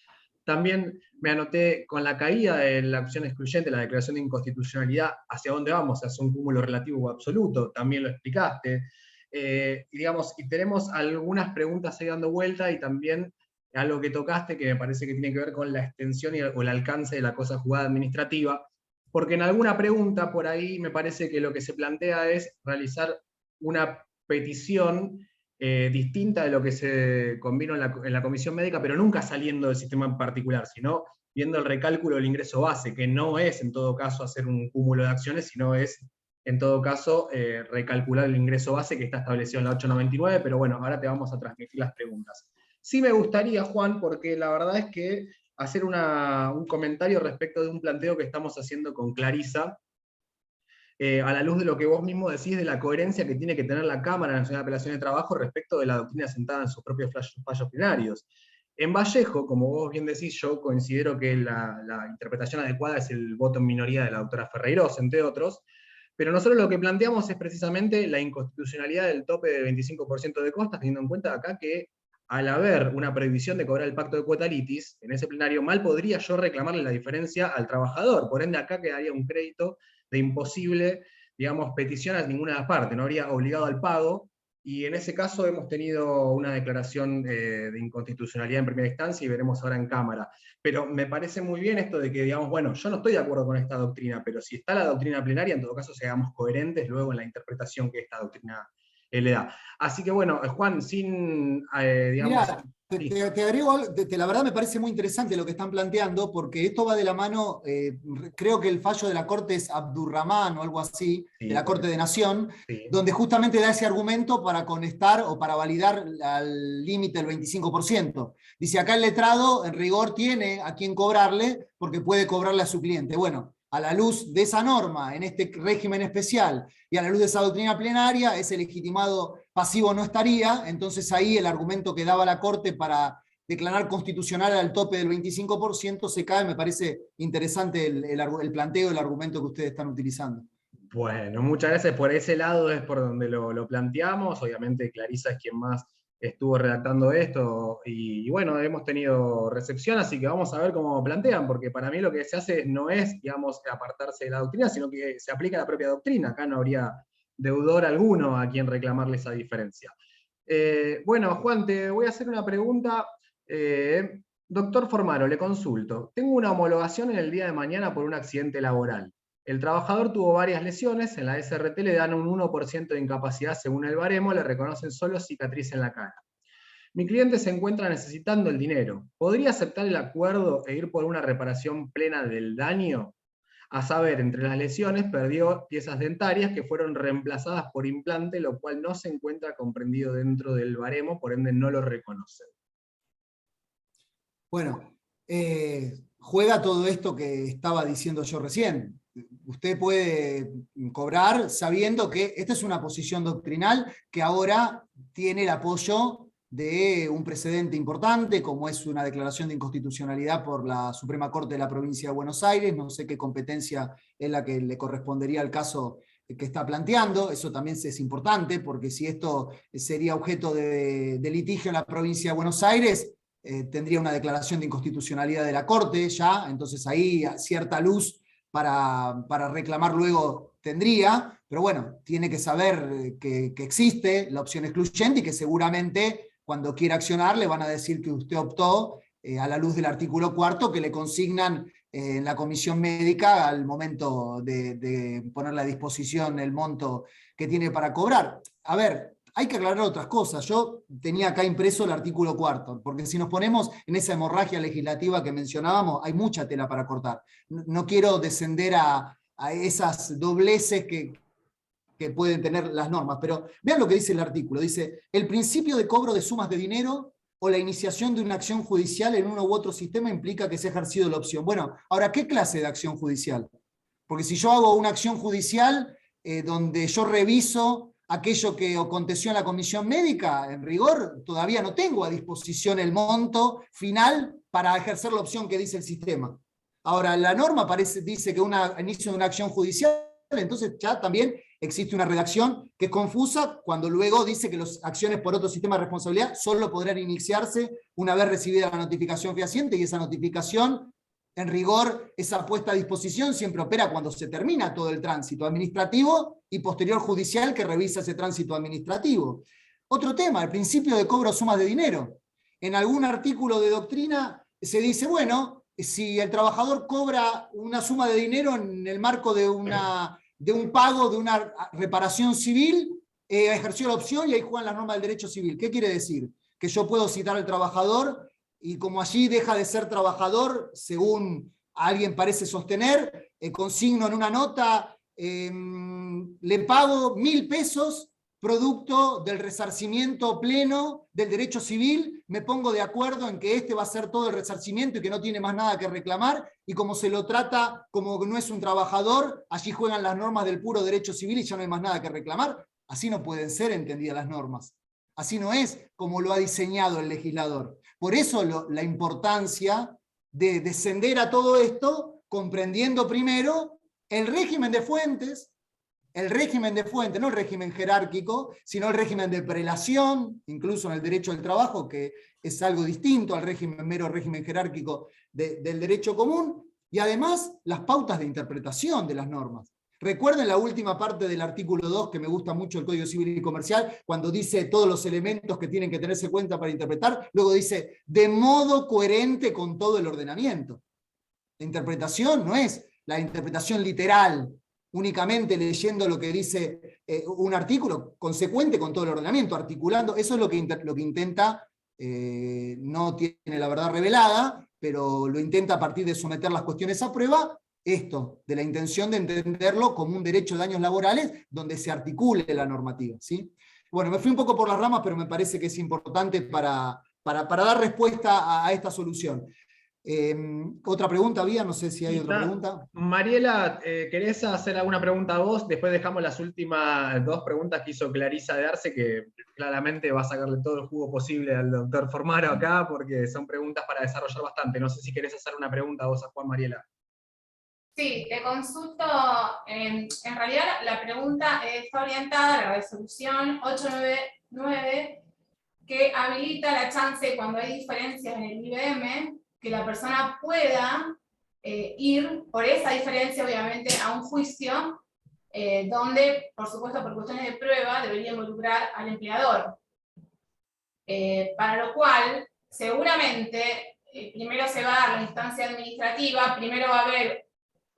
Speaker 1: También me anoté con la caída de la opción excluyente, la declaración de inconstitucionalidad, hacia dónde vamos, hacia un cúmulo relativo o absoluto, también lo explicaste. Y tenemos algunas preguntas ahí dando vuelta, y también algo que tocaste que me parece que tiene que ver con la extensión o el alcance de la cosa juzgada administrativa, porque en alguna pregunta por ahí me parece que lo que se plantea es realizar una petición distinta de lo que se convino en la comisión médica, pero nunca saliendo del sistema en particular, sino viendo el recálculo del ingreso base, que no es en todo caso hacer un cúmulo de acciones, sino es en todo caso recalcular el ingreso base que está establecido en la 899, pero bueno, ahora te vamos a transmitir las preguntas. Sí me gustaría, Juan, porque la verdad es que hacer un comentario respecto de un planteo que estamos haciendo con Clarisa, a la luz de lo que vos mismo decís de la coherencia que tiene que tener la Cámara Nacional de Apelación de Trabajo respecto de la doctrina sentada en sus propios fallos plenarios. En Vallejo, como vos bien decís, yo considero que la interpretación adecuada es el voto en minoría de la doctora Ferreiros, entre otros, pero nosotros lo que planteamos es precisamente la inconstitucionalidad del tope del 25% de costas, teniendo en cuenta acá que al haber una prohibición de cobrar el pacto de cuota litis, en ese plenario mal podría yo reclamarle la diferencia al trabajador, por ende acá quedaría un crédito de imposible, digamos, petición a ninguna de las partes, no habría obligado al pago, y en ese caso hemos tenido una declaración de inconstitucionalidad en primera instancia y veremos ahora en Cámara. Pero me parece muy bien esto de que, digamos, bueno, yo no estoy de acuerdo con esta doctrina, pero si está la doctrina plenaria, en todo caso seamos coherentes luego en la interpretación que esta doctrina le da. Así que bueno, Juan, sin, digamos...
Speaker 2: Mirá, te agrego algo, la verdad me parece muy interesante lo que están planteando, porque esto va de la mano, creo que el fallo de la Corte es Abdurrahman o algo así,
Speaker 1: Sí,
Speaker 2: de la Corte de Nación,
Speaker 1: sí.
Speaker 2: donde justamente da ese argumento para conectar o para validar al límite del 25%. Dice, acá el letrado en rigor tiene a quién cobrarle, porque puede cobrarle a su cliente. Bueno, a la luz de esa norma, en este régimen especial, y a la luz de esa doctrina plenaria, ese legitimado pasivo no estaría, entonces ahí el argumento que daba la Corte para declarar constitucional al tope del 25% se cae. Me parece interesante el planteo, el argumento que ustedes están utilizando.
Speaker 1: Bueno, muchas gracias. Por ese lado es por donde lo planteamos. Obviamente Clarisa es quien más estuvo redactando esto y bueno, hemos tenido recepción, así que vamos a ver cómo plantean, porque para mí lo que se hace no es, digamos, apartarse de la doctrina, sino que se aplica la propia doctrina. Acá no habría deudor alguno a quien reclamarle esa diferencia. Bueno, Juan, te voy a hacer una pregunta. Doctor Formaro, le consulto. Tengo una homologación en el día de mañana por un accidente laboral. El trabajador tuvo varias lesiones, en la SRT le dan un 1% de incapacidad según el baremo, le reconocen solo cicatriz en la cara. Mi cliente se encuentra necesitando el dinero. ¿Podría aceptar el acuerdo e ir por una reparación plena del daño? A saber, entre las lesiones perdió piezas dentarias que fueron reemplazadas por implante, lo cual no se encuentra comprendido dentro del baremo, por ende no lo reconocen.
Speaker 2: Bueno, juega todo esto que estaba diciendo yo recién. Usted puede cobrar sabiendo que esta es una posición doctrinal que ahora tiene el apoyo de un precedente importante, como es una declaración de inconstitucionalidad por la Suprema Corte de la Provincia de Buenos Aires. No sé qué competencia es la que le correspondería al caso que está planteando. Eso también es importante, porque si esto sería objeto de litigio en la Provincia de Buenos Aires, tendría una declaración de inconstitucionalidad de la Corte ya, entonces ahí cierta luz para reclamar luego tendría, pero bueno, tiene que saber que existe la opción excluyente y que seguramente cuando quiera accionar le van a decir que usted optó a la luz del artículo 4 que le consignan en la comisión médica al momento de ponerle a disposición el monto que tiene para cobrar. A ver, hay que aclarar otras cosas. Yo tenía acá impreso el artículo 4, porque si nos ponemos en esa hemorragia legislativa que mencionábamos, hay mucha tela para cortar. No quiero descender a esas dobleces que pueden tener las normas, pero vean lo que dice el artículo. Dice, el principio de cobro de sumas de dinero o la iniciación de una acción judicial en uno u otro sistema implica que se ha ejercido la opción. Bueno, ahora, ¿qué clase de acción judicial? Porque si yo hago una acción judicial donde yo reviso aquello que aconteció en la comisión médica, en rigor, todavía no tengo a disposición el monto final para ejercer la opción que dice el sistema. Ahora, la norma dice que inicio de una acción judicial, entonces ya también existe una redacción que es confusa cuando luego dice que las acciones por otro sistema de responsabilidad solo podrán iniciarse una vez recibida la notificación fehaciente, y esa notificación, en rigor, esa puesta a disposición siempre opera cuando se termina todo el tránsito administrativo y posterior judicial que revisa ese tránsito administrativo. Otro tema, el principio de cobro de sumas de dinero. En algún artículo de doctrina se dice, bueno, si el trabajador cobra una suma de dinero en el marco de un pago de una reparación civil, ejerció la opción y ahí juegan las normas del derecho civil. ¿Qué quiere decir? Que yo puedo citar al trabajador y como allí deja de ser trabajador, según alguien parece sostener, consigno en una nota, le pago 1.000 pesos producto del resarcimiento pleno del derecho civil, me pongo de acuerdo en que este va a ser todo el resarcimiento y que no tiene más nada que reclamar, y como se lo trata como que no es un trabajador, allí juegan las normas del puro derecho civil y ya no hay más nada que reclamar. Así no pueden ser entendidas las normas. Así no es como lo ha diseñado el legislador. Por eso la importancia de descender a todo esto, comprendiendo primero el régimen de fuentes, no el régimen jerárquico, sino el régimen de prelación, incluso en el derecho del trabajo, que es algo distinto al mero régimen jerárquico del derecho común, y además las pautas de interpretación de las normas. Recuerden la última parte del artículo 2, que me gusta mucho el Código Civil y Comercial, cuando dice todos los elementos que tienen que tenerse en cuenta para interpretar, luego dice, de modo coherente con todo el ordenamiento. La interpretación no es la interpretación literal, únicamente leyendo lo que dice un artículo, consecuente con todo el ordenamiento, articulando, eso es lo que intenta, no tiene la verdad revelada, pero lo intenta a partir de someter las cuestiones a prueba, esto, de la intención de entenderlo como un derecho de daños laborales donde se articule la normativa, ¿sí? Bueno, me fui un poco por las ramas, pero me parece que es importante para dar respuesta a esta solución. ¿Otra pregunta había? No sé si hay otra pregunta.
Speaker 1: Mariela, ¿querés hacer alguna pregunta a vos? Después dejamos las últimas 2 preguntas que hizo Clarisa de Arce, que claramente va a sacarle todo el jugo posible al doctor Formaro acá, porque son preguntas para desarrollar bastante. No sé si querés hacer una pregunta a vos a Juan, Mariela.
Speaker 4: Sí, te consulto, en realidad la pregunta está orientada a la resolución 899, que habilita la chance cuando hay diferencias en el IBM, que la persona pueda ir por esa diferencia, obviamente, a un juicio donde, por supuesto, por cuestiones de prueba, debería involucrar al empleador. Para lo cual, seguramente, primero se va a dar la instancia administrativa, primero va a haber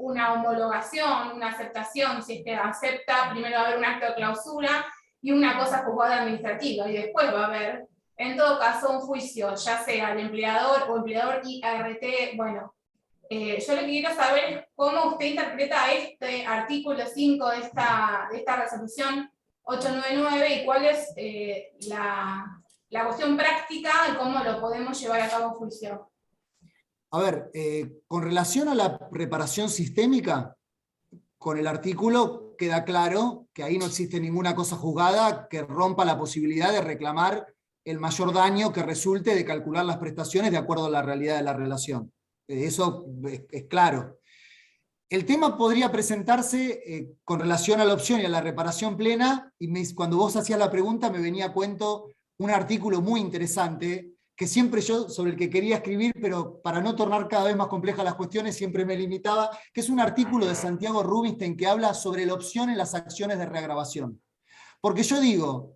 Speaker 4: una homologación, una aceptación, si es que acepta, primero va a haber un acto de clausura y una cosa juzgada administrativa, y después va a haber, en todo caso, un juicio, ya sea el empleador o empleador y ART. Bueno, yo lo que quiero saber es cómo usted interpreta este artículo 5 de esta resolución 899 y cuál es la cuestión práctica y cómo lo podemos llevar a cabo en juicio.
Speaker 2: A ver, con relación a la reparación sistémica, con el artículo queda claro que ahí no existe ninguna cosa juzgada que rompa la posibilidad de reclamar el mayor daño que resulte de calcular las prestaciones de acuerdo a la realidad de la relación. Eso es claro. El tema podría presentarse con relación a la opción y a la reparación plena, y cuando vos hacías la pregunta me venía a cuento un artículo muy interesante que siempre yo, sobre el que quería escribir, pero para no tornar cada vez más complejas las cuestiones, siempre me limitaba, que es un artículo de Santiago Rubinstein que habla sobre la opción en las acciones de reagravación. Porque yo digo,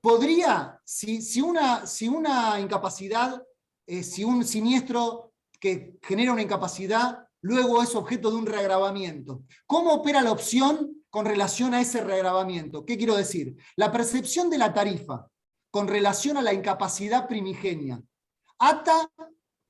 Speaker 2: podría, si una incapacidad, si un siniestro que genera una incapacidad, luego es objeto de un reagravamiento, ¿cómo opera la opción con relación a ese reagravamiento? ¿Qué quiero decir? La percepción de la tarifa con relación a la incapacidad primigenia, ata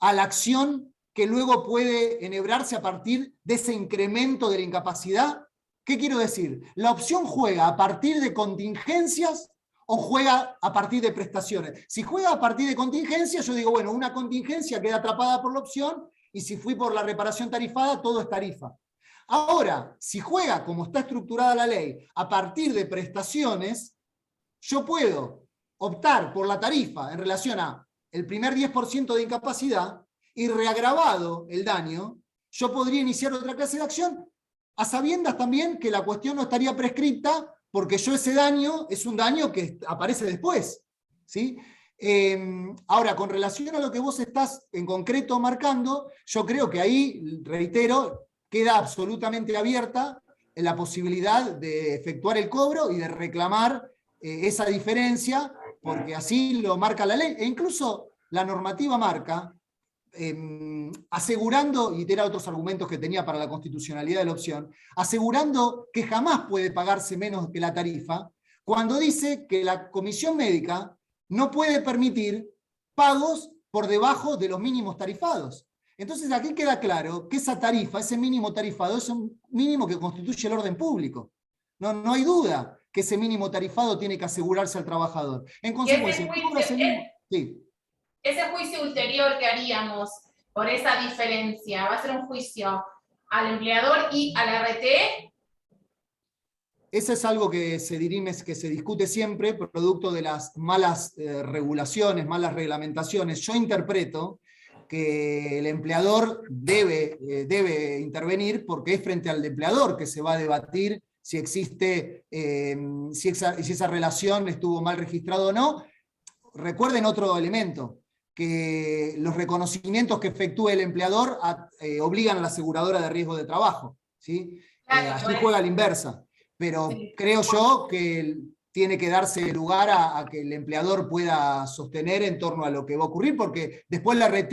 Speaker 2: a la acción que luego puede enhebrarse a partir de ese incremento de la incapacidad. ¿Qué quiero decir? La opción juega a partir de contingencias o juega a partir de prestaciones. Si juega a partir de contingencias, yo digo, bueno, una contingencia queda atrapada por la opción, y si fui por la reparación tarifada, todo es tarifa. Ahora, si juega, como está estructurada la ley, a partir de prestaciones, yo puedo optar por la tarifa en relación a el primer 10% de incapacidad, y reagravado el daño, yo podría iniciar otra clase de acción, a sabiendas también que la cuestión no estaría prescripta, porque yo ese daño es un daño que aparece después, ¿sí? Ahora, con relación a lo que vos estás en concreto marcando, yo creo que ahí, reitero, queda absolutamente abierta la posibilidad de efectuar el cobro y de reclamar esa diferencia, porque así lo marca la ley, e incluso la normativa marca, asegurando, y era otros argumentos que tenía para la constitucionalidad de la opción, asegurando que jamás puede pagarse menos que la tarifa, cuando dice que la comisión médica no puede permitir pagos por debajo de los mínimos tarifados. Entonces aquí queda claro que esa tarifa, ese mínimo tarifado, es un mínimo que constituye el orden público. No hay duda que ese mínimo tarifado tiene que asegurarse al trabajador. En consecuencia,
Speaker 4: ese juicio ulterior que haríamos por esa diferencia, ¿va a ser un juicio al empleador y a la RT?
Speaker 2: Eso es algo que se dirime, que se discute siempre, producto de las malas regulaciones, malas reglamentaciones. Yo interpreto que el empleador debe intervenir, porque es frente al empleador que se va a debatir si existe, si esa relación estuvo mal registrada o no. Recuerden otro elemento, que los reconocimientos que efectúe el empleador obligan a la aseguradora de riesgo de trabajo, ¿sí? Así juega a la inversa. Pero creo yo que tiene que darse lugar a que el empleador pueda sostener en torno a lo que va a ocurrir, porque después la RT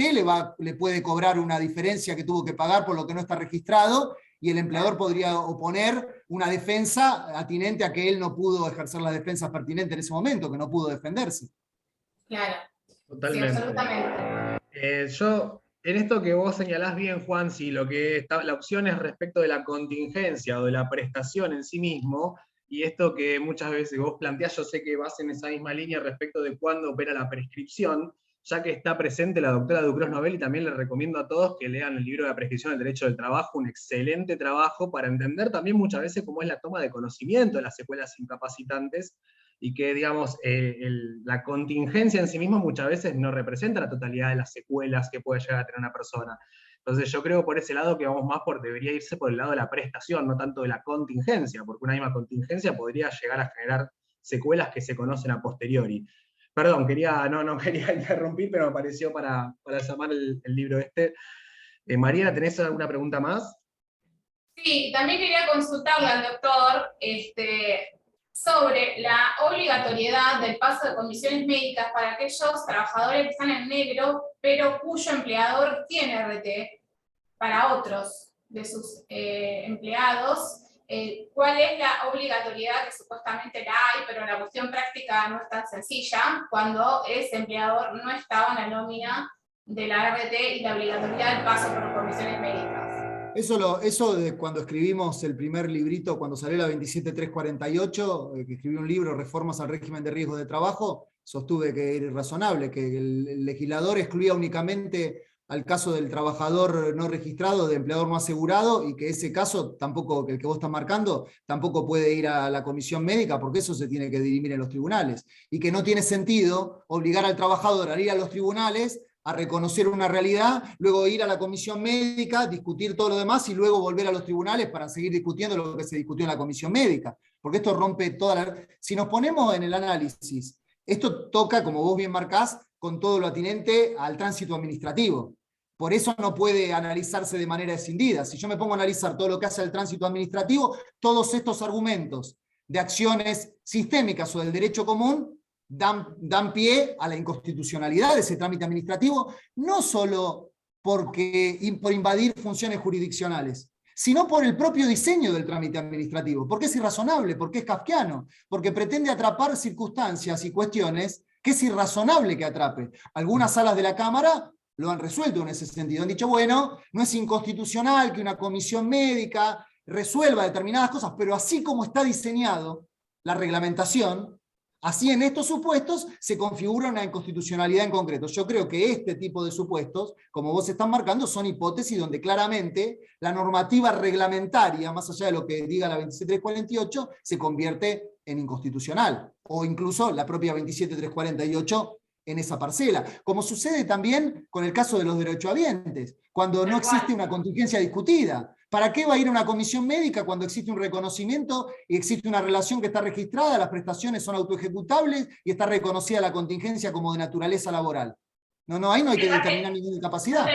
Speaker 2: le puede cobrar una diferencia que tuvo que pagar por lo que no está registrado, y el empleador podría oponer una defensa atinente a que él no pudo ejercer las defensas pertinentes en ese momento, que no pudo defenderse.
Speaker 4: Claro.
Speaker 1: Totalmente.
Speaker 4: Sí, absolutamente.
Speaker 1: Yo, en esto que vos señalás bien, Juan, si la opción es respecto de la contingencia o de la prestación en sí mismo, y esto que muchas veces vos planteás, yo sé que vas en esa misma línea respecto de cuándo opera la prescripción, ya que está presente la doctora Ducros Novelli, también les recomiendo a todos que lean el libro de la prescripción del derecho del trabajo, un excelente trabajo para entender también muchas veces cómo es la toma de conocimiento de las secuelas incapacitantes, y que, digamos, la contingencia en sí misma muchas veces no representa la totalidad de las secuelas que puede llegar a tener una persona. Entonces yo creo por ese lado que vamos más debería irse por el lado de la prestación, no tanto de la contingencia, porque una misma contingencia podría llegar a generar secuelas que se conocen a posteriori. Perdón, no quería interrumpir, pero me pareció para llamar el libro este. Mariana, ¿tenés alguna pregunta más?
Speaker 4: Sí, también quería consultarle al doctor sobre la obligatoriedad del paso de comisiones médicas para aquellos trabajadores que están en negro, pero cuyo empleador tiene RT para otros de sus empleados. ¿Cuál es la obligatoriedad que supuestamente la hay, pero la cuestión práctica no es tan sencilla, cuando ese empleador no estaba en la nómina de la RT y la obligatoriedad del paso por comisiones médicas?
Speaker 2: Eso de cuando escribimos el primer librito, cuando salió la 27348, que escribí un libro, Reformas al régimen de riesgo de trabajo, sostuve que era irrazonable, que el legislador excluía únicamente al caso del trabajador no registrado, de empleador no asegurado, y que ese caso, tampoco, el que vos estás marcando, tampoco puede ir a la comisión médica, porque eso se tiene que dirimir en los tribunales. Y que no tiene sentido obligar al trabajador a ir a los tribunales a reconocer una realidad, luego ir a la comisión médica, discutir todo lo demás y luego volver a los tribunales para seguir discutiendo lo que se discutió en la comisión médica. Porque esto rompe toda la... Si nos ponemos en el análisis, esto toca, como vos bien marcás, con todo lo atinente al tránsito administrativo. Por eso no puede analizarse de manera escindida. Si yo me pongo a analizar todo lo que hace el tránsito administrativo, todos estos argumentos de acciones sistémicas o del derecho común dan pie a la inconstitucionalidad de ese trámite administrativo, no solo por invadir funciones jurisdiccionales, sino por el propio diseño del trámite administrativo, porque es irrazonable, porque es kafkiano, porque pretende atrapar circunstancias y cuestiones que es irrazonable que atrape. Algunas salas de la Cámara lo han resuelto en ese sentido, han dicho, bueno, no es inconstitucional que una comisión médica resuelva determinadas cosas, pero así como está diseñado la reglamentación, así en estos supuestos se configura una inconstitucionalidad en concreto. Yo creo que este tipo de supuestos, como vos estás marcando, son hipótesis donde claramente la normativa reglamentaria, más allá de lo que diga la 27348, se convierte en inconstitucional, o incluso la propia 27348 en esa parcela. Como sucede también con el caso de los derechohabientes, cuando no existe una contingencia discutida. ¿Para qué va a ir a una comisión médica cuando existe un reconocimiento y existe una relación que está registrada, las prestaciones son autoejecutables y está reconocida la contingencia como de naturaleza laboral? Ahí no hay que determinar ninguna incapacidad.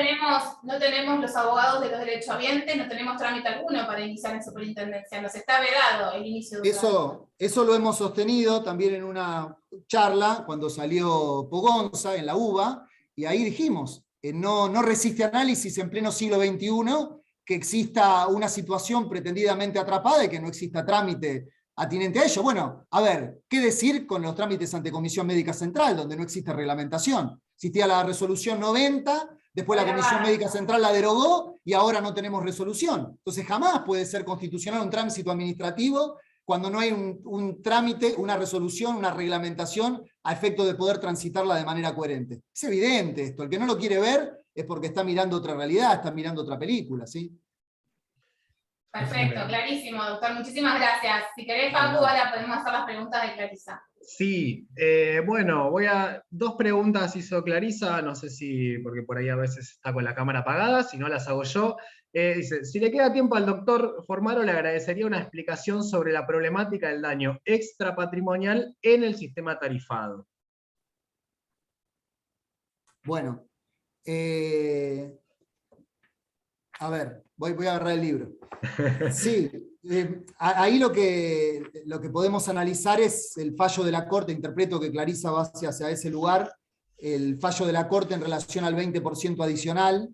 Speaker 4: No tenemos los abogados de los derechohabientes, no tenemos trámite alguno para iniciar en superintendencia, nos está vedado el inicio de
Speaker 2: Eso lo hemos sostenido también en una charla cuando salió Pogonza en la UBA, y ahí dijimos, no resiste análisis en pleno siglo XXI que exista una situación pretendidamente atrapada y que no exista trámite atinente a ello. Bueno, a ver, ¿qué decir con los trámites ante Comisión Médica Central, donde no existe reglamentación? Existía la resolución 90, después la Comisión Médica Central la derogó y ahora no tenemos resolución. Entonces jamás puede ser constitucional un tránsito administrativo cuando no hay un trámite, una resolución, una reglamentación a efecto de poder transitarla de manera coherente. Es evidente esto. El que no lo quiere ver es porque está mirando otra realidad, está mirando otra película, ¿sí?
Speaker 4: Perfecto, clarísimo, doctor. Muchísimas gracias. Si querés, Facu, ahora podemos hacer las preguntas de Clarisa.
Speaker 1: Sí, bueno, dos preguntas hizo Clarisa, no sé si, porque por ahí a veces está con la cámara apagada, si no las hago yo. Dice, si le queda tiempo al doctor Formaro, le agradecería una explicación sobre la problemática del daño extrapatrimonial en el sistema tarifado.
Speaker 2: Bueno, a ver, voy a agarrar el libro. Sí, ahí lo que podemos analizar es el fallo de la Corte. Interpreto que Clarisa va hacia ese lugar, el fallo de la Corte en relación al 20% adicional.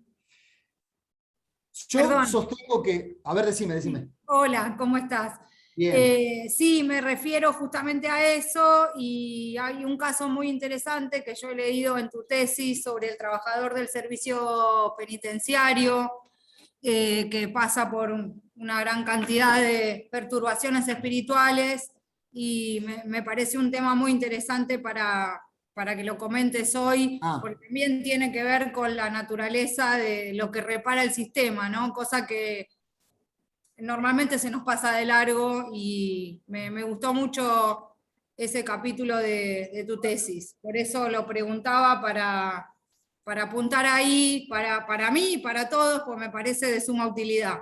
Speaker 2: Yo sostengo que... A ver, decime.
Speaker 5: Hola, ¿cómo estás?
Speaker 2: Bien.
Speaker 5: Sí, me refiero justamente a eso, y hay un caso muy interesante que yo he leído en tu tesis sobre el trabajador del servicio penitenciario, que pasa por una gran cantidad de perturbaciones espirituales, y me parece un tema muy interesante para que lo comentes hoy, porque también tiene que ver con la naturaleza de lo que repara el sistema, ¿no? Cosa que normalmente se nos pasa de largo, y me gustó mucho ese capítulo de tu tesis. Por eso lo preguntaba para apuntar ahí, para mí y para todos, pues me parece de suma utilidad.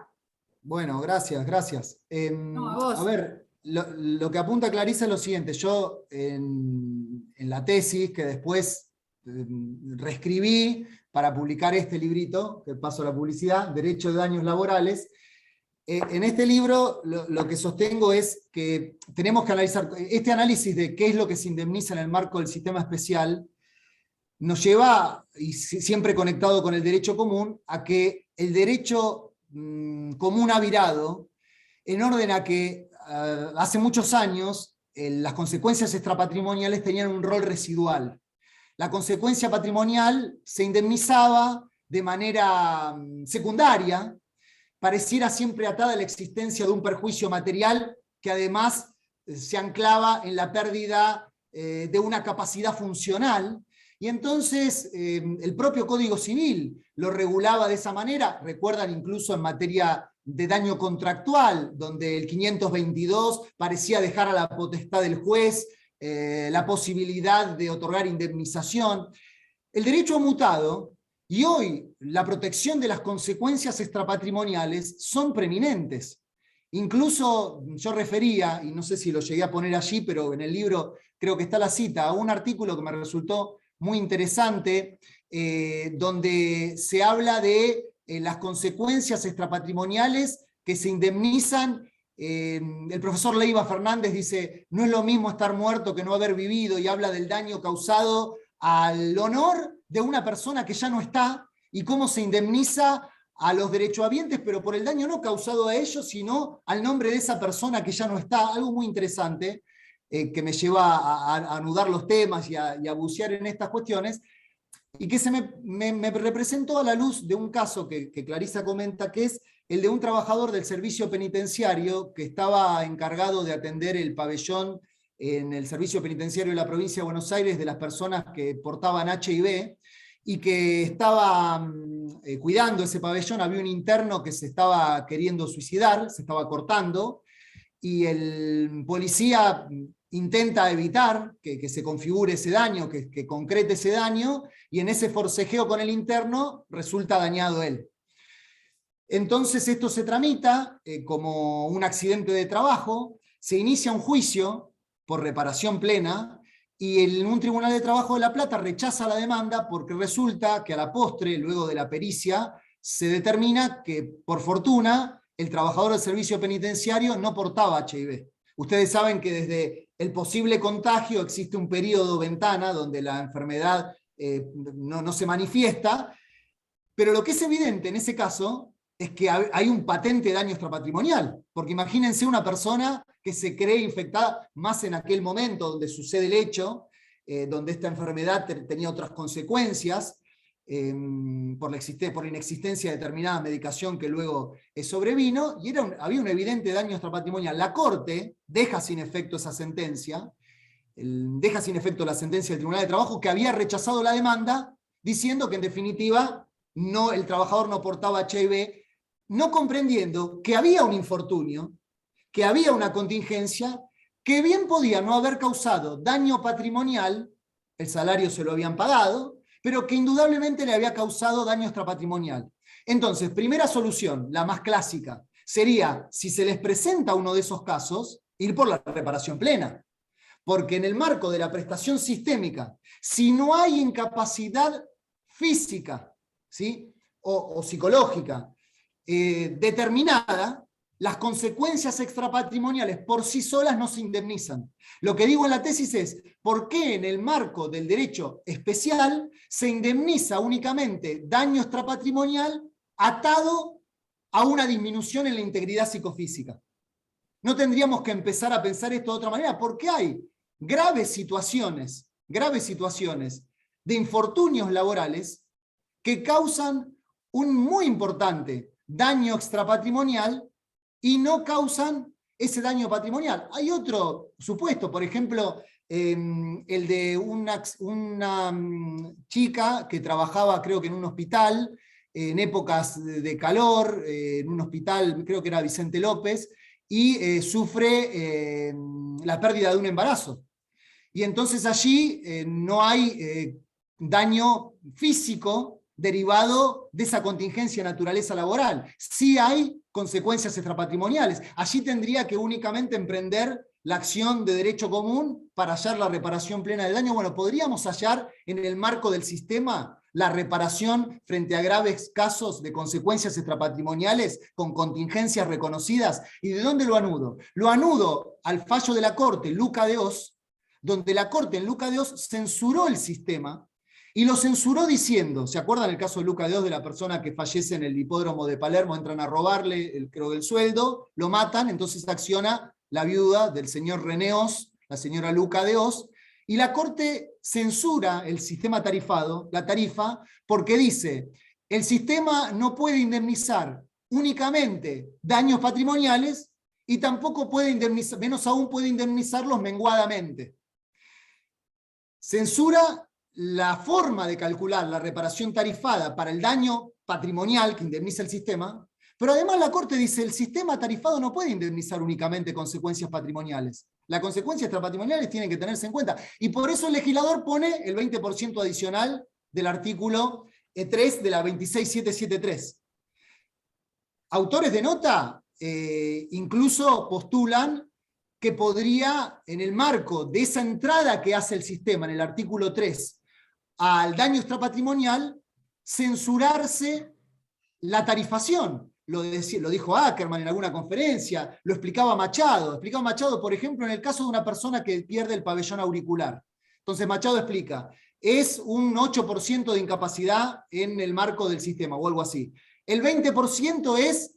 Speaker 2: Bueno, gracias.
Speaker 5: No, a vos.
Speaker 2: A ver, lo que apunta Clarisa es lo siguiente. Yo en la tesis, que después reescribí para publicar este librito, que paso a la publicidad, Derecho de Daños Laborales, en este libro lo que sostengo es que tenemos que analizar, este análisis de qué es lo que se indemniza en el marco del sistema especial, nos lleva, y siempre conectado con el derecho común, a que el derecho común ha virado en orden a que hace muchos años las consecuencias extrapatrimoniales tenían un rol residual. La consecuencia patrimonial se indemnizaba de manera secundaria, pareciera siempre atada a la existencia de un perjuicio material que además se anclaba en la pérdida de una capacidad funcional. Y entonces el propio Código Civil lo regulaba de esa manera. Recuerdan incluso en materia de daño contractual, donde el 522 parecía dejar a la potestad del juez la posibilidad de otorgar indemnización. El derecho ha mutado y hoy la protección de las consecuencias extrapatrimoniales son preeminentes. Incluso yo refería, y no sé si lo llegué a poner allí, pero en el libro creo que está la cita, a un artículo que me resultó muy interesante, donde se habla de las consecuencias extrapatrimoniales que se indemnizan. El profesor Leiva Fernández dice, no es lo mismo estar muerto que no haber vivido, y habla del daño causado al honor de una persona que ya no está, y cómo se indemniza a los derechohabientes, pero por el daño no causado a ellos, sino al nombre de esa persona que ya no está. Algo muy interesante, que me lleva a anudar los temas y a bucear en estas cuestiones, y que se me representó a la luz de un caso que Clarisa comenta, que es el de un trabajador del servicio penitenciario que estaba encargado de atender el pabellón en el servicio penitenciario de la provincia de Buenos Aires de las personas que portaban HIV, y que estaba cuidando ese pabellón. Había un interno que se estaba queriendo suicidar, se estaba cortando, y el policía intenta evitar que se configure ese daño, que concrete ese daño, y en ese forcejeo con el interno resulta dañado él. Entonces esto se tramita como un accidente de trabajo, se inicia un juicio por reparación plena, y un tribunal de trabajo de La Plata rechaza la demanda porque resulta que a la postre, luego de la pericia, se determina que, por fortuna, el trabajador del servicio penitenciario no portaba HIV. Ustedes saben que desde el posible contagio existe un periodo ventana donde la enfermedad no se manifiesta, pero lo que es evidente en ese caso es que hay un patente daño extrapatrimonial, porque imagínense una persona que se cree infectada, más en aquel momento donde sucede el hecho, donde esta enfermedad tenía otras consecuencias, por la inexistencia de determinada medicación que luego sobrevino, y había un evidente daño extrapatrimonial. La Corte deja sin efecto esa sentencia, deja sin efecto la sentencia del Tribunal de Trabajo, que había rechazado la demanda, diciendo que en definitiva el trabajador no portaba HIV, no comprendiendo que había un infortunio, que había una contingencia, que bien podía no haber causado daño patrimonial, el salario se lo habían pagado, pero que indudablemente le había causado daño extrapatrimonial. Entonces, primera solución, la más clásica, sería, si se les presenta uno de esos casos, ir por la reparación plena. Porque en el marco de la prestación sistémica, si no hay incapacidad física, ¿sí?, o psicológica determinada, las consecuencias extrapatrimoniales por sí solas no se indemnizan. Lo que digo en la tesis es, ¿por qué en el marco del derecho especial se indemniza únicamente daño extrapatrimonial atado a una disminución en la integridad psicofísica? No tendríamos que empezar a pensar esto de otra manera, porque hay graves situaciones de infortunios laborales que causan un muy importante daño extrapatrimonial y no causan ese daño patrimonial. Hay otro supuesto, por ejemplo, el de una chica que trabajaba, creo que en un hospital, en épocas de calor, en un hospital, creo que era Vicente López, y sufre la pérdida de un embarazo. Y entonces allí no hay daño físico derivado de esa contingencia de naturaleza laboral. Sí hay consecuencias extrapatrimoniales. Allí tendría que únicamente emprender la acción de derecho común para hallar la reparación plena del daño. Bueno, podríamos hallar en el marco del sistema la reparación frente a graves casos de consecuencias extrapatrimoniales con contingencias reconocidas. ¿Y de dónde lo anudo? Lo anudo al fallo de la Corte, Luca de Oz, donde la Corte en Luca de Oz censuró el sistema, y lo censuró diciendo, ¿se acuerdan el caso de Luca de Oz, de la persona que fallece en el hipódromo de Palermo? Entran a robarle creo que el sueldo, lo matan, entonces acciona la viuda del señor René Oz, la señora Luca de Oz, y la Corte censura el sistema tarifado, la tarifa, porque dice, el sistema no puede indemnizar únicamente daños patrimoniales y tampoco puede indemnizar, menos aún puede indemnizarlos menguadamente. Censura la forma de calcular la reparación tarifada para el daño patrimonial que indemniza el sistema, pero además la Corte dice el sistema tarifado no puede indemnizar únicamente consecuencias patrimoniales. Las consecuencias extrapatrimoniales tienen que tenerse en cuenta. Y por eso el legislador pone el 20% adicional del artículo 3 de la 26773. Autores de nota incluso postulan que podría, en el marco de esa entrada que hace el sistema en el artículo 3 al daño extrapatrimonial, censurarse la tarifación. Lo dijo Ackerman en alguna conferencia, lo explicaba Machado. Explicaba Machado, por ejemplo, en el caso de una persona que pierde el pabellón auricular. Entonces Machado explica, es un 8% de incapacidad en el marco del sistema, o algo así. El 20% es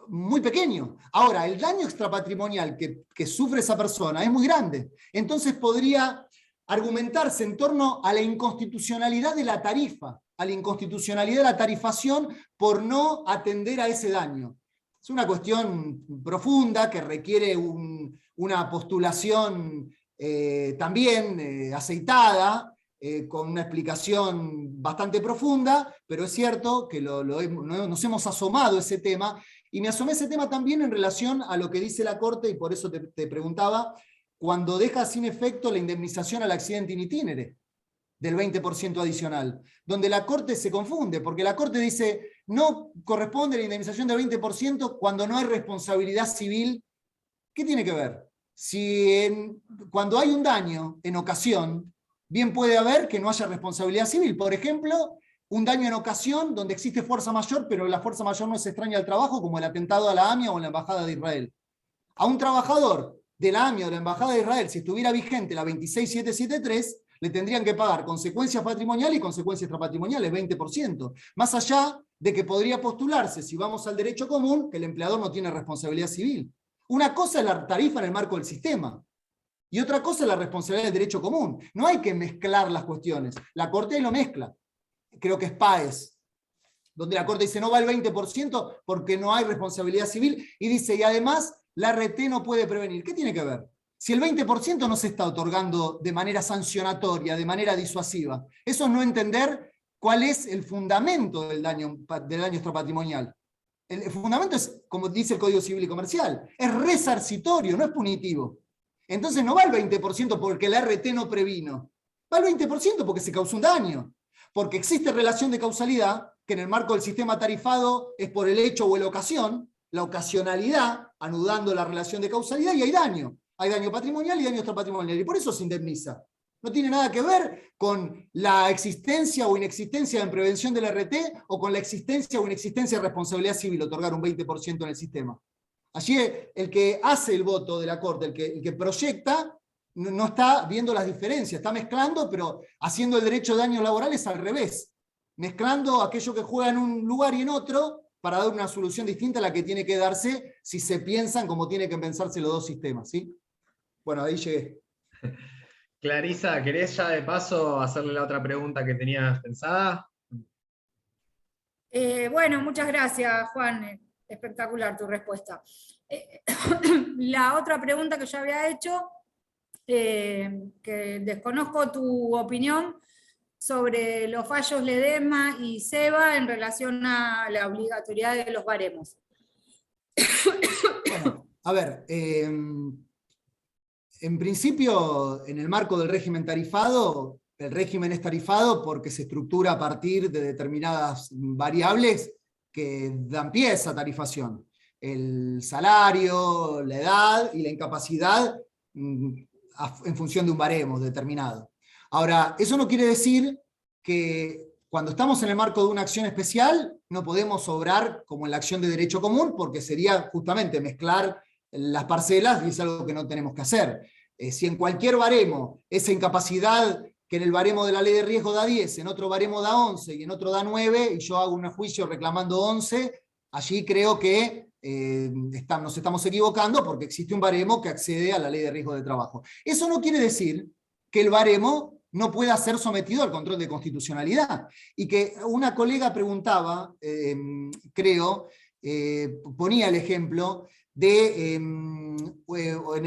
Speaker 2: muy pequeño. Ahora, el daño extrapatrimonial que sufre esa persona es muy grande. Entonces podría argumentarse en torno a la inconstitucionalidad de la tarifa, a la inconstitucionalidad de la tarifación por no atender a ese daño. Es una cuestión profunda que requiere una postulación también aceitada, con una explicación bastante profunda, pero es cierto que nos hemos asomado a ese tema, y me asomé a ese tema también en relación a lo que dice la Corte, y por eso te preguntaba, cuando deja sin efecto la indemnización al accidente in itinere, del 20% adicional, donde la Corte se confunde, porque la Corte dice, no corresponde la indemnización del 20% cuando no hay responsabilidad civil. ¿Qué tiene que ver? Cuando hay un daño en ocasión, bien puede haber que no haya responsabilidad civil. Por ejemplo, un daño en ocasión donde existe fuerza mayor, pero la fuerza mayor no se extraña al trabajo, como el atentado a la AMIA o en la Embajada de Israel. A un trabajador de la AMIA o de la Embajada de Israel, si estuviera vigente la 26773, le tendrían que pagar consecuencias patrimoniales y consecuencias extrapatrimoniales, 20%. Más allá de que podría postularse, si vamos al derecho común, que el empleador no tiene responsabilidad civil. Una cosa es la tarifa en el marco del sistema, y otra cosa es la responsabilidad del derecho común. No hay que mezclar las cuestiones. La Corte ahí lo mezcla. Creo que es Páez, donde la Corte dice no va el 20% porque no hay responsabilidad civil, y dice, y además la RT no puede prevenir. ¿Qué tiene que ver? Si el 20% no se está otorgando de manera sancionatoria, de manera disuasiva, eso es no entender cuál es el fundamento del daño extrapatrimonial. El fundamento es, como dice el Código Civil y Comercial, es resarcitorio, no es punitivo. Entonces no va el 20% porque la RT no previno, va el 20% porque se causó un daño, porque existe relación de causalidad, que en el marco del sistema tarifado es por el hecho o la ocasión, la ocasionalidad, anudando la relación de causalidad, y hay daño patrimonial y daño extrapatrimonial, y por eso se indemniza. No tiene nada que ver con la existencia o inexistencia en prevención del RT, o con la existencia o inexistencia de responsabilidad civil, otorgar un 20% en el sistema. Allí el que hace el voto de la Corte, el que proyecta, no está viendo las diferencias, está mezclando, pero haciendo el derecho de daños laborales al revés, mezclando aquello que juega en un lugar y en otro, para dar una solución distinta a la que tiene que darse si se piensan como tienen que pensarse los dos sistemas, ¿sí? Bueno, ahí llegué.
Speaker 1: Clarisa, ¿querés ya de paso hacerle la otra pregunta que tenías pensada?
Speaker 5: Bueno, muchas gracias, Juan. Espectacular tu respuesta. La otra pregunta que yo había hecho, que desconozco tu opinión sobre los fallos Ledesma y Seba en relación a la obligatoriedad de los baremos.
Speaker 2: Bueno, a ver, en principio, en el marco del régimen tarifado, el régimen es tarifado porque se estructura a partir de determinadas variables que dan pie a esa tarifación. El salario, la edad y la incapacidad en función de un baremo determinado. Ahora, eso no quiere decir que cuando estamos en el marco de una acción especial no podemos obrar como en la acción de derecho común, porque sería justamente mezclar las parcelas, y es algo que no tenemos que hacer. Si en cualquier baremo esa incapacidad que en el baremo de la ley de riesgo da 10, en otro baremo da 11 y en otro da 9, y yo hago un juicio reclamando 11, allí creo que nos estamos equivocando, porque existe un baremo que accede a la ley de riesgo de trabajo. Eso no quiere decir que el baremo no pueda ser sometido al control de constitucionalidad. Y que una colega preguntaba, creo, ponía el ejemplo de, en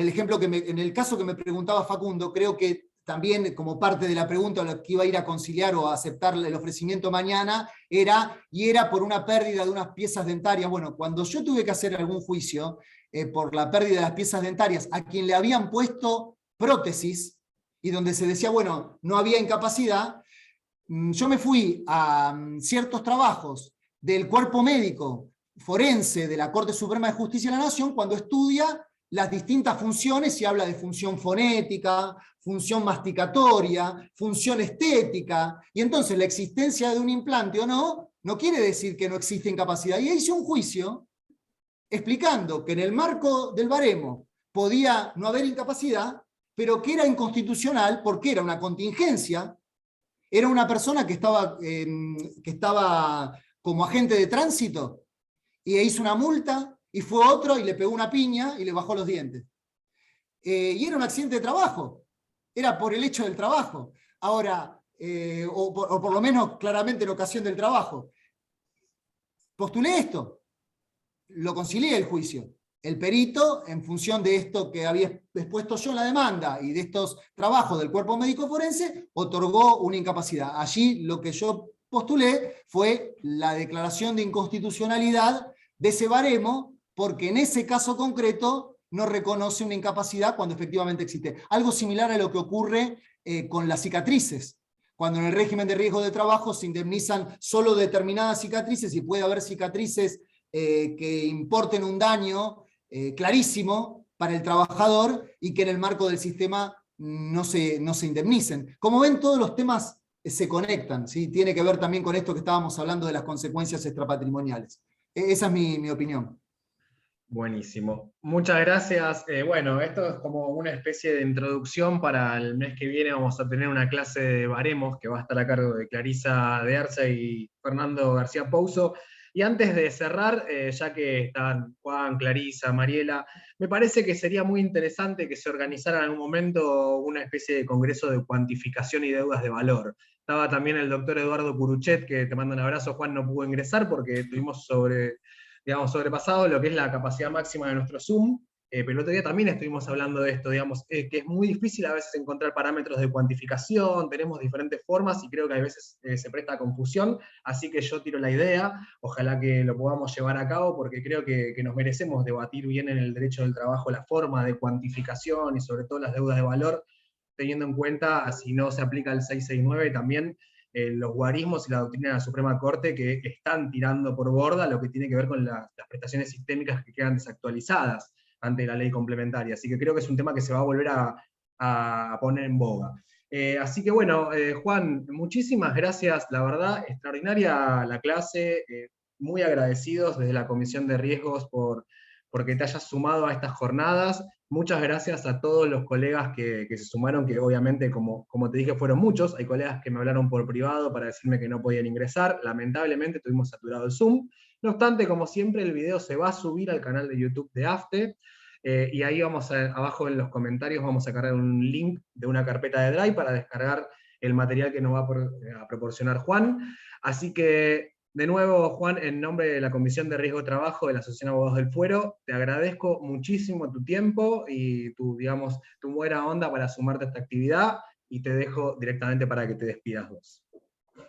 Speaker 2: el caso que me preguntaba Facundo, creo que también como parte de la pregunta a la que iba a ir a conciliar o a aceptar el ofrecimiento mañana, era por una pérdida de unas piezas dentarias. Bueno, cuando yo tuve que hacer algún juicio por la pérdida de las piezas dentarias a quien le habían puesto prótesis, y donde se decía, bueno, no había incapacidad, yo me fui a ciertos trabajos del cuerpo médico forense de la Corte Suprema de Justicia de la Nación, cuando estudia las distintas funciones y habla de función fonética, función masticatoria, función estética, y entonces la existencia de un implante o no quiere decir que no existe incapacidad. Y hice un juicio explicando que en el marco del baremo podía no haber incapacidad, pero que era inconstitucional porque era una contingencia, era una persona que estaba como agente de tránsito y hizo una multa, y fue otro y le pegó una piña y le bajó los dientes. Y era un accidente de trabajo, era por el hecho del trabajo. Ahora, o por lo menos claramente en ocasión del trabajo. Postulé esto, lo concilié el juicio. El perito, en función de esto que había expuesto yo en la demanda y de estos trabajos del cuerpo médico forense, otorgó una incapacidad. Allí lo que yo postulé fue la declaración de inconstitucionalidad de ese baremo, porque en ese caso concreto no reconoce una incapacidad cuando efectivamente existe. Algo similar a lo que ocurre con las cicatrices. Cuando en el régimen de riesgo de trabajo se indemnizan solo determinadas cicatrices, y puede haber cicatrices que importen un daño clarísimo para el trabajador, y que en el marco del sistema no se indemnicen. Como ven, todos los temas se conectan, ¿sí? Tiene que ver también con esto que estábamos hablando de las consecuencias extrapatrimoniales. Esa es mi opinión.
Speaker 1: Buenísimo. Muchas gracias. Bueno, esto es como una especie de introducción para el mes que viene. Vamos a tener una clase de baremos que va a estar a cargo de Clarisa de Arce y Fernando García Pouso. Y antes de cerrar, ya que están Juan, Clarisa, Mariela, me parece que sería muy interesante que se organizara en algún momento una especie de congreso de cuantificación y deudas de valor. Estaba también el doctor Eduardo Curuchet, que te mando un abrazo. Juan no pudo ingresar porque tuvimos sobrepasado lo que es la capacidad máxima de nuestro Zoom, pero el otro día también estuvimos hablando de esto, que es muy difícil a veces encontrar parámetros de cuantificación, tenemos diferentes formas y creo que a veces se presta a confusión, así que yo tiro la idea, ojalá que lo podamos llevar a cabo, porque creo que nos merecemos debatir bien en el derecho del trabajo la forma de cuantificación y sobre todo las deudas de valor, teniendo en cuenta, si no se aplica el 669, también los guarismos y la doctrina de la Suprema Corte que están tirando por borda lo que tiene que ver con las prestaciones sistémicas que quedan desactualizadas ante la ley complementaria. Así que creo que es un tema que se va a volver a poner en boga. Así que bueno, Juan, muchísimas gracias, la verdad, extraordinaria la clase, muy agradecidos desde la Comisión de Riesgos porque te hayas sumado a estas jornadas. Muchas gracias a todos los colegas que se sumaron, que obviamente, como te dije, fueron muchos. Hay colegas que me hablaron por privado para decirme que no podían ingresar. Lamentablemente tuvimos saturado el Zoom. No obstante, como siempre, el video se va a subir al canal de YouTube de AFTE, y ahí abajo en los comentarios vamos a cargar un link de una carpeta de Drive para descargar el material que nos va a proporcionar Juan. Así que, de nuevo, Juan, en nombre de la Comisión de Riesgo de Trabajo de la Asociación de Abogados del Fuero, te agradezco muchísimo tu tiempo y tu buena onda para sumarte a esta actividad, y te dejo directamente para que te despidas vos.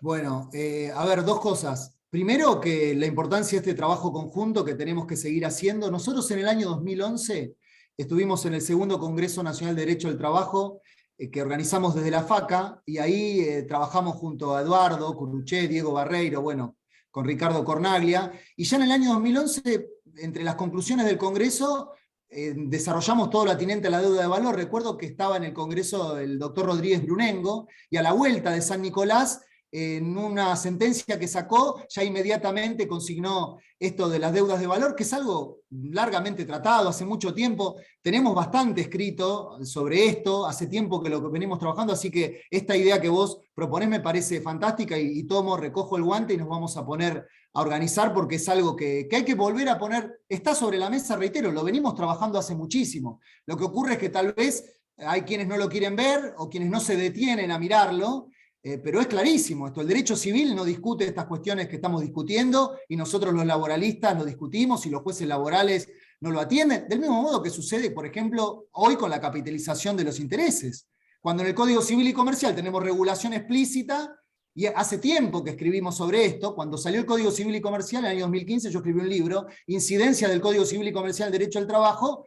Speaker 2: Bueno, a ver, dos cosas. Primero, que la importancia de este trabajo conjunto que tenemos que seguir haciendo. Nosotros en el año 2011 estuvimos en el segundo Congreso Nacional de Derecho del Trabajo, que organizamos desde la FACA, y ahí trabajamos junto a Eduardo Curuchet, Diego Barreiro, bueno, con Ricardo Cornaglia, y ya en el año 2011, entre las conclusiones del Congreso, desarrollamos todo lo atinente a la deuda de valor. Recuerdo que estaba en el Congreso el doctor Rodríguez Brunengo, y a la vuelta de San Nicolás, en una sentencia que sacó, ya inmediatamente consignó esto de las deudas de valor, que es algo largamente tratado hace mucho tiempo. Tenemos bastante escrito sobre esto, hace tiempo que lo venimos trabajando, así que esta idea que vos proponés me parece fantástica, y recojo el guante y nos vamos a poner a organizar, porque es algo que hay que volver a poner. Está sobre la mesa, reitero, lo venimos trabajando hace muchísimo. Lo que ocurre es que tal vez hay quienes no lo quieren ver o quienes no se detienen a mirarlo, pero es clarísimo esto. El derecho civil no discute estas cuestiones que estamos discutiendo, y nosotros los laboralistas lo discutimos y los jueces laborales no lo atienden, del mismo modo que sucede, por ejemplo, hoy con la capitalización de los intereses, cuando en el Código Civil y Comercial tenemos regulación explícita, y hace tiempo que escribimos sobre esto. Cuando salió el Código Civil y Comercial en el año 2015, yo escribí un libro, Incidencia del Código Civil y Comercial en Derecho al Trabajo,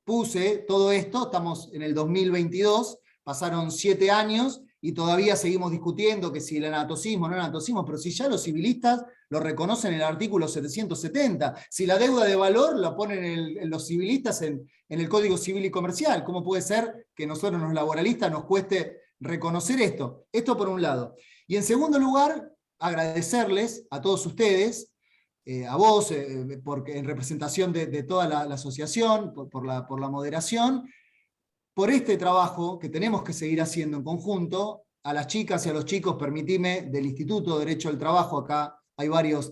Speaker 2: puse todo esto, estamos en el 2022, pasaron 7 años, y todavía seguimos discutiendo que si el anatocismo o no el anatocismo, pero si ya los civilistas lo reconocen en el artículo 770, si la deuda de valor la ponen los civilistas en el Código Civil y Comercial, ¿cómo puede ser que nosotros los laboralistas nos cueste reconocer esto? Esto por un lado. Y en segundo lugar, agradecerles a todos ustedes, a vos, porque en representación de toda la asociación, por la moderación, por este trabajo que tenemos que seguir haciendo en conjunto. A las chicas y a los chicos, permitime, del Instituto de Derecho del Trabajo, acá hay varios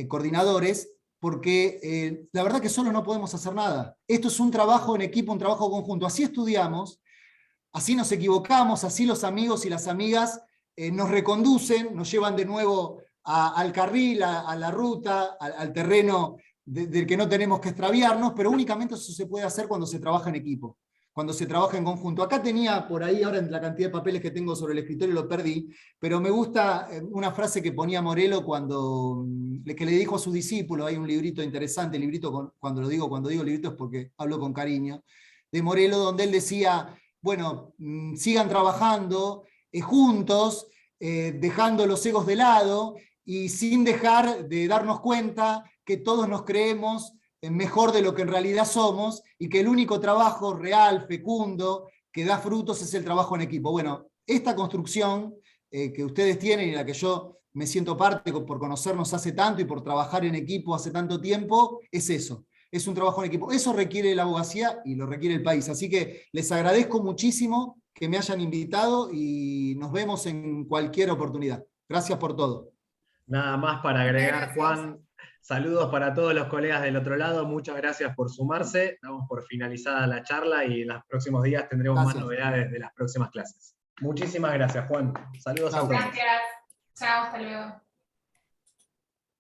Speaker 2: coordinadores, porque la verdad que solo no podemos hacer nada. Esto es un trabajo en equipo, un trabajo conjunto. Así estudiamos, así nos equivocamos, así los amigos y las amigas nos reconducen, nos llevan de nuevo al carril, a la ruta, al terreno del que no tenemos que extraviarnos, pero únicamente eso se puede hacer cuando se trabaja en equipo, cuando se trabaja en conjunto. Acá tenía por ahí, ahora en la cantidad de papeles que tengo sobre el escritorio lo perdí, pero me gusta una frase que ponía Morello que le dijo a su discípulo. Hay un librito interesante, cuando digo librito es porque hablo con cariño, de Morello, donde él decía, bueno, sigan trabajando juntos, dejando los egos de lado, y sin dejar de darnos cuenta que todos nos creemos mejor de lo que en realidad somos, y que el único trabajo real, fecundo, que da frutos es el trabajo en equipo. Bueno, esta construcción que ustedes tienen, y la que yo me siento parte por conocernos hace tanto y por trabajar en equipo hace tanto tiempo, es eso. es un trabajo en equipo. Eso requiere la abogacía y lo requiere el país. Así que les agradezco muchísimo que me hayan invitado y nos vemos en cualquier oportunidad. Gracias por todo.
Speaker 1: Nada más para agregar,
Speaker 5: Gracias.
Speaker 1: Juan. Saludos para todos los colegas del otro lado. Muchas gracias por sumarse. Damos por finalizada la charla y en los próximos días tendremos más
Speaker 2: Gracias.
Speaker 1: novedades de las próximas clases. Muchísimas gracias, Juan. Saludos a
Speaker 2: Chau.
Speaker 1: todos.
Speaker 4: Gracias. Chao, hasta luego.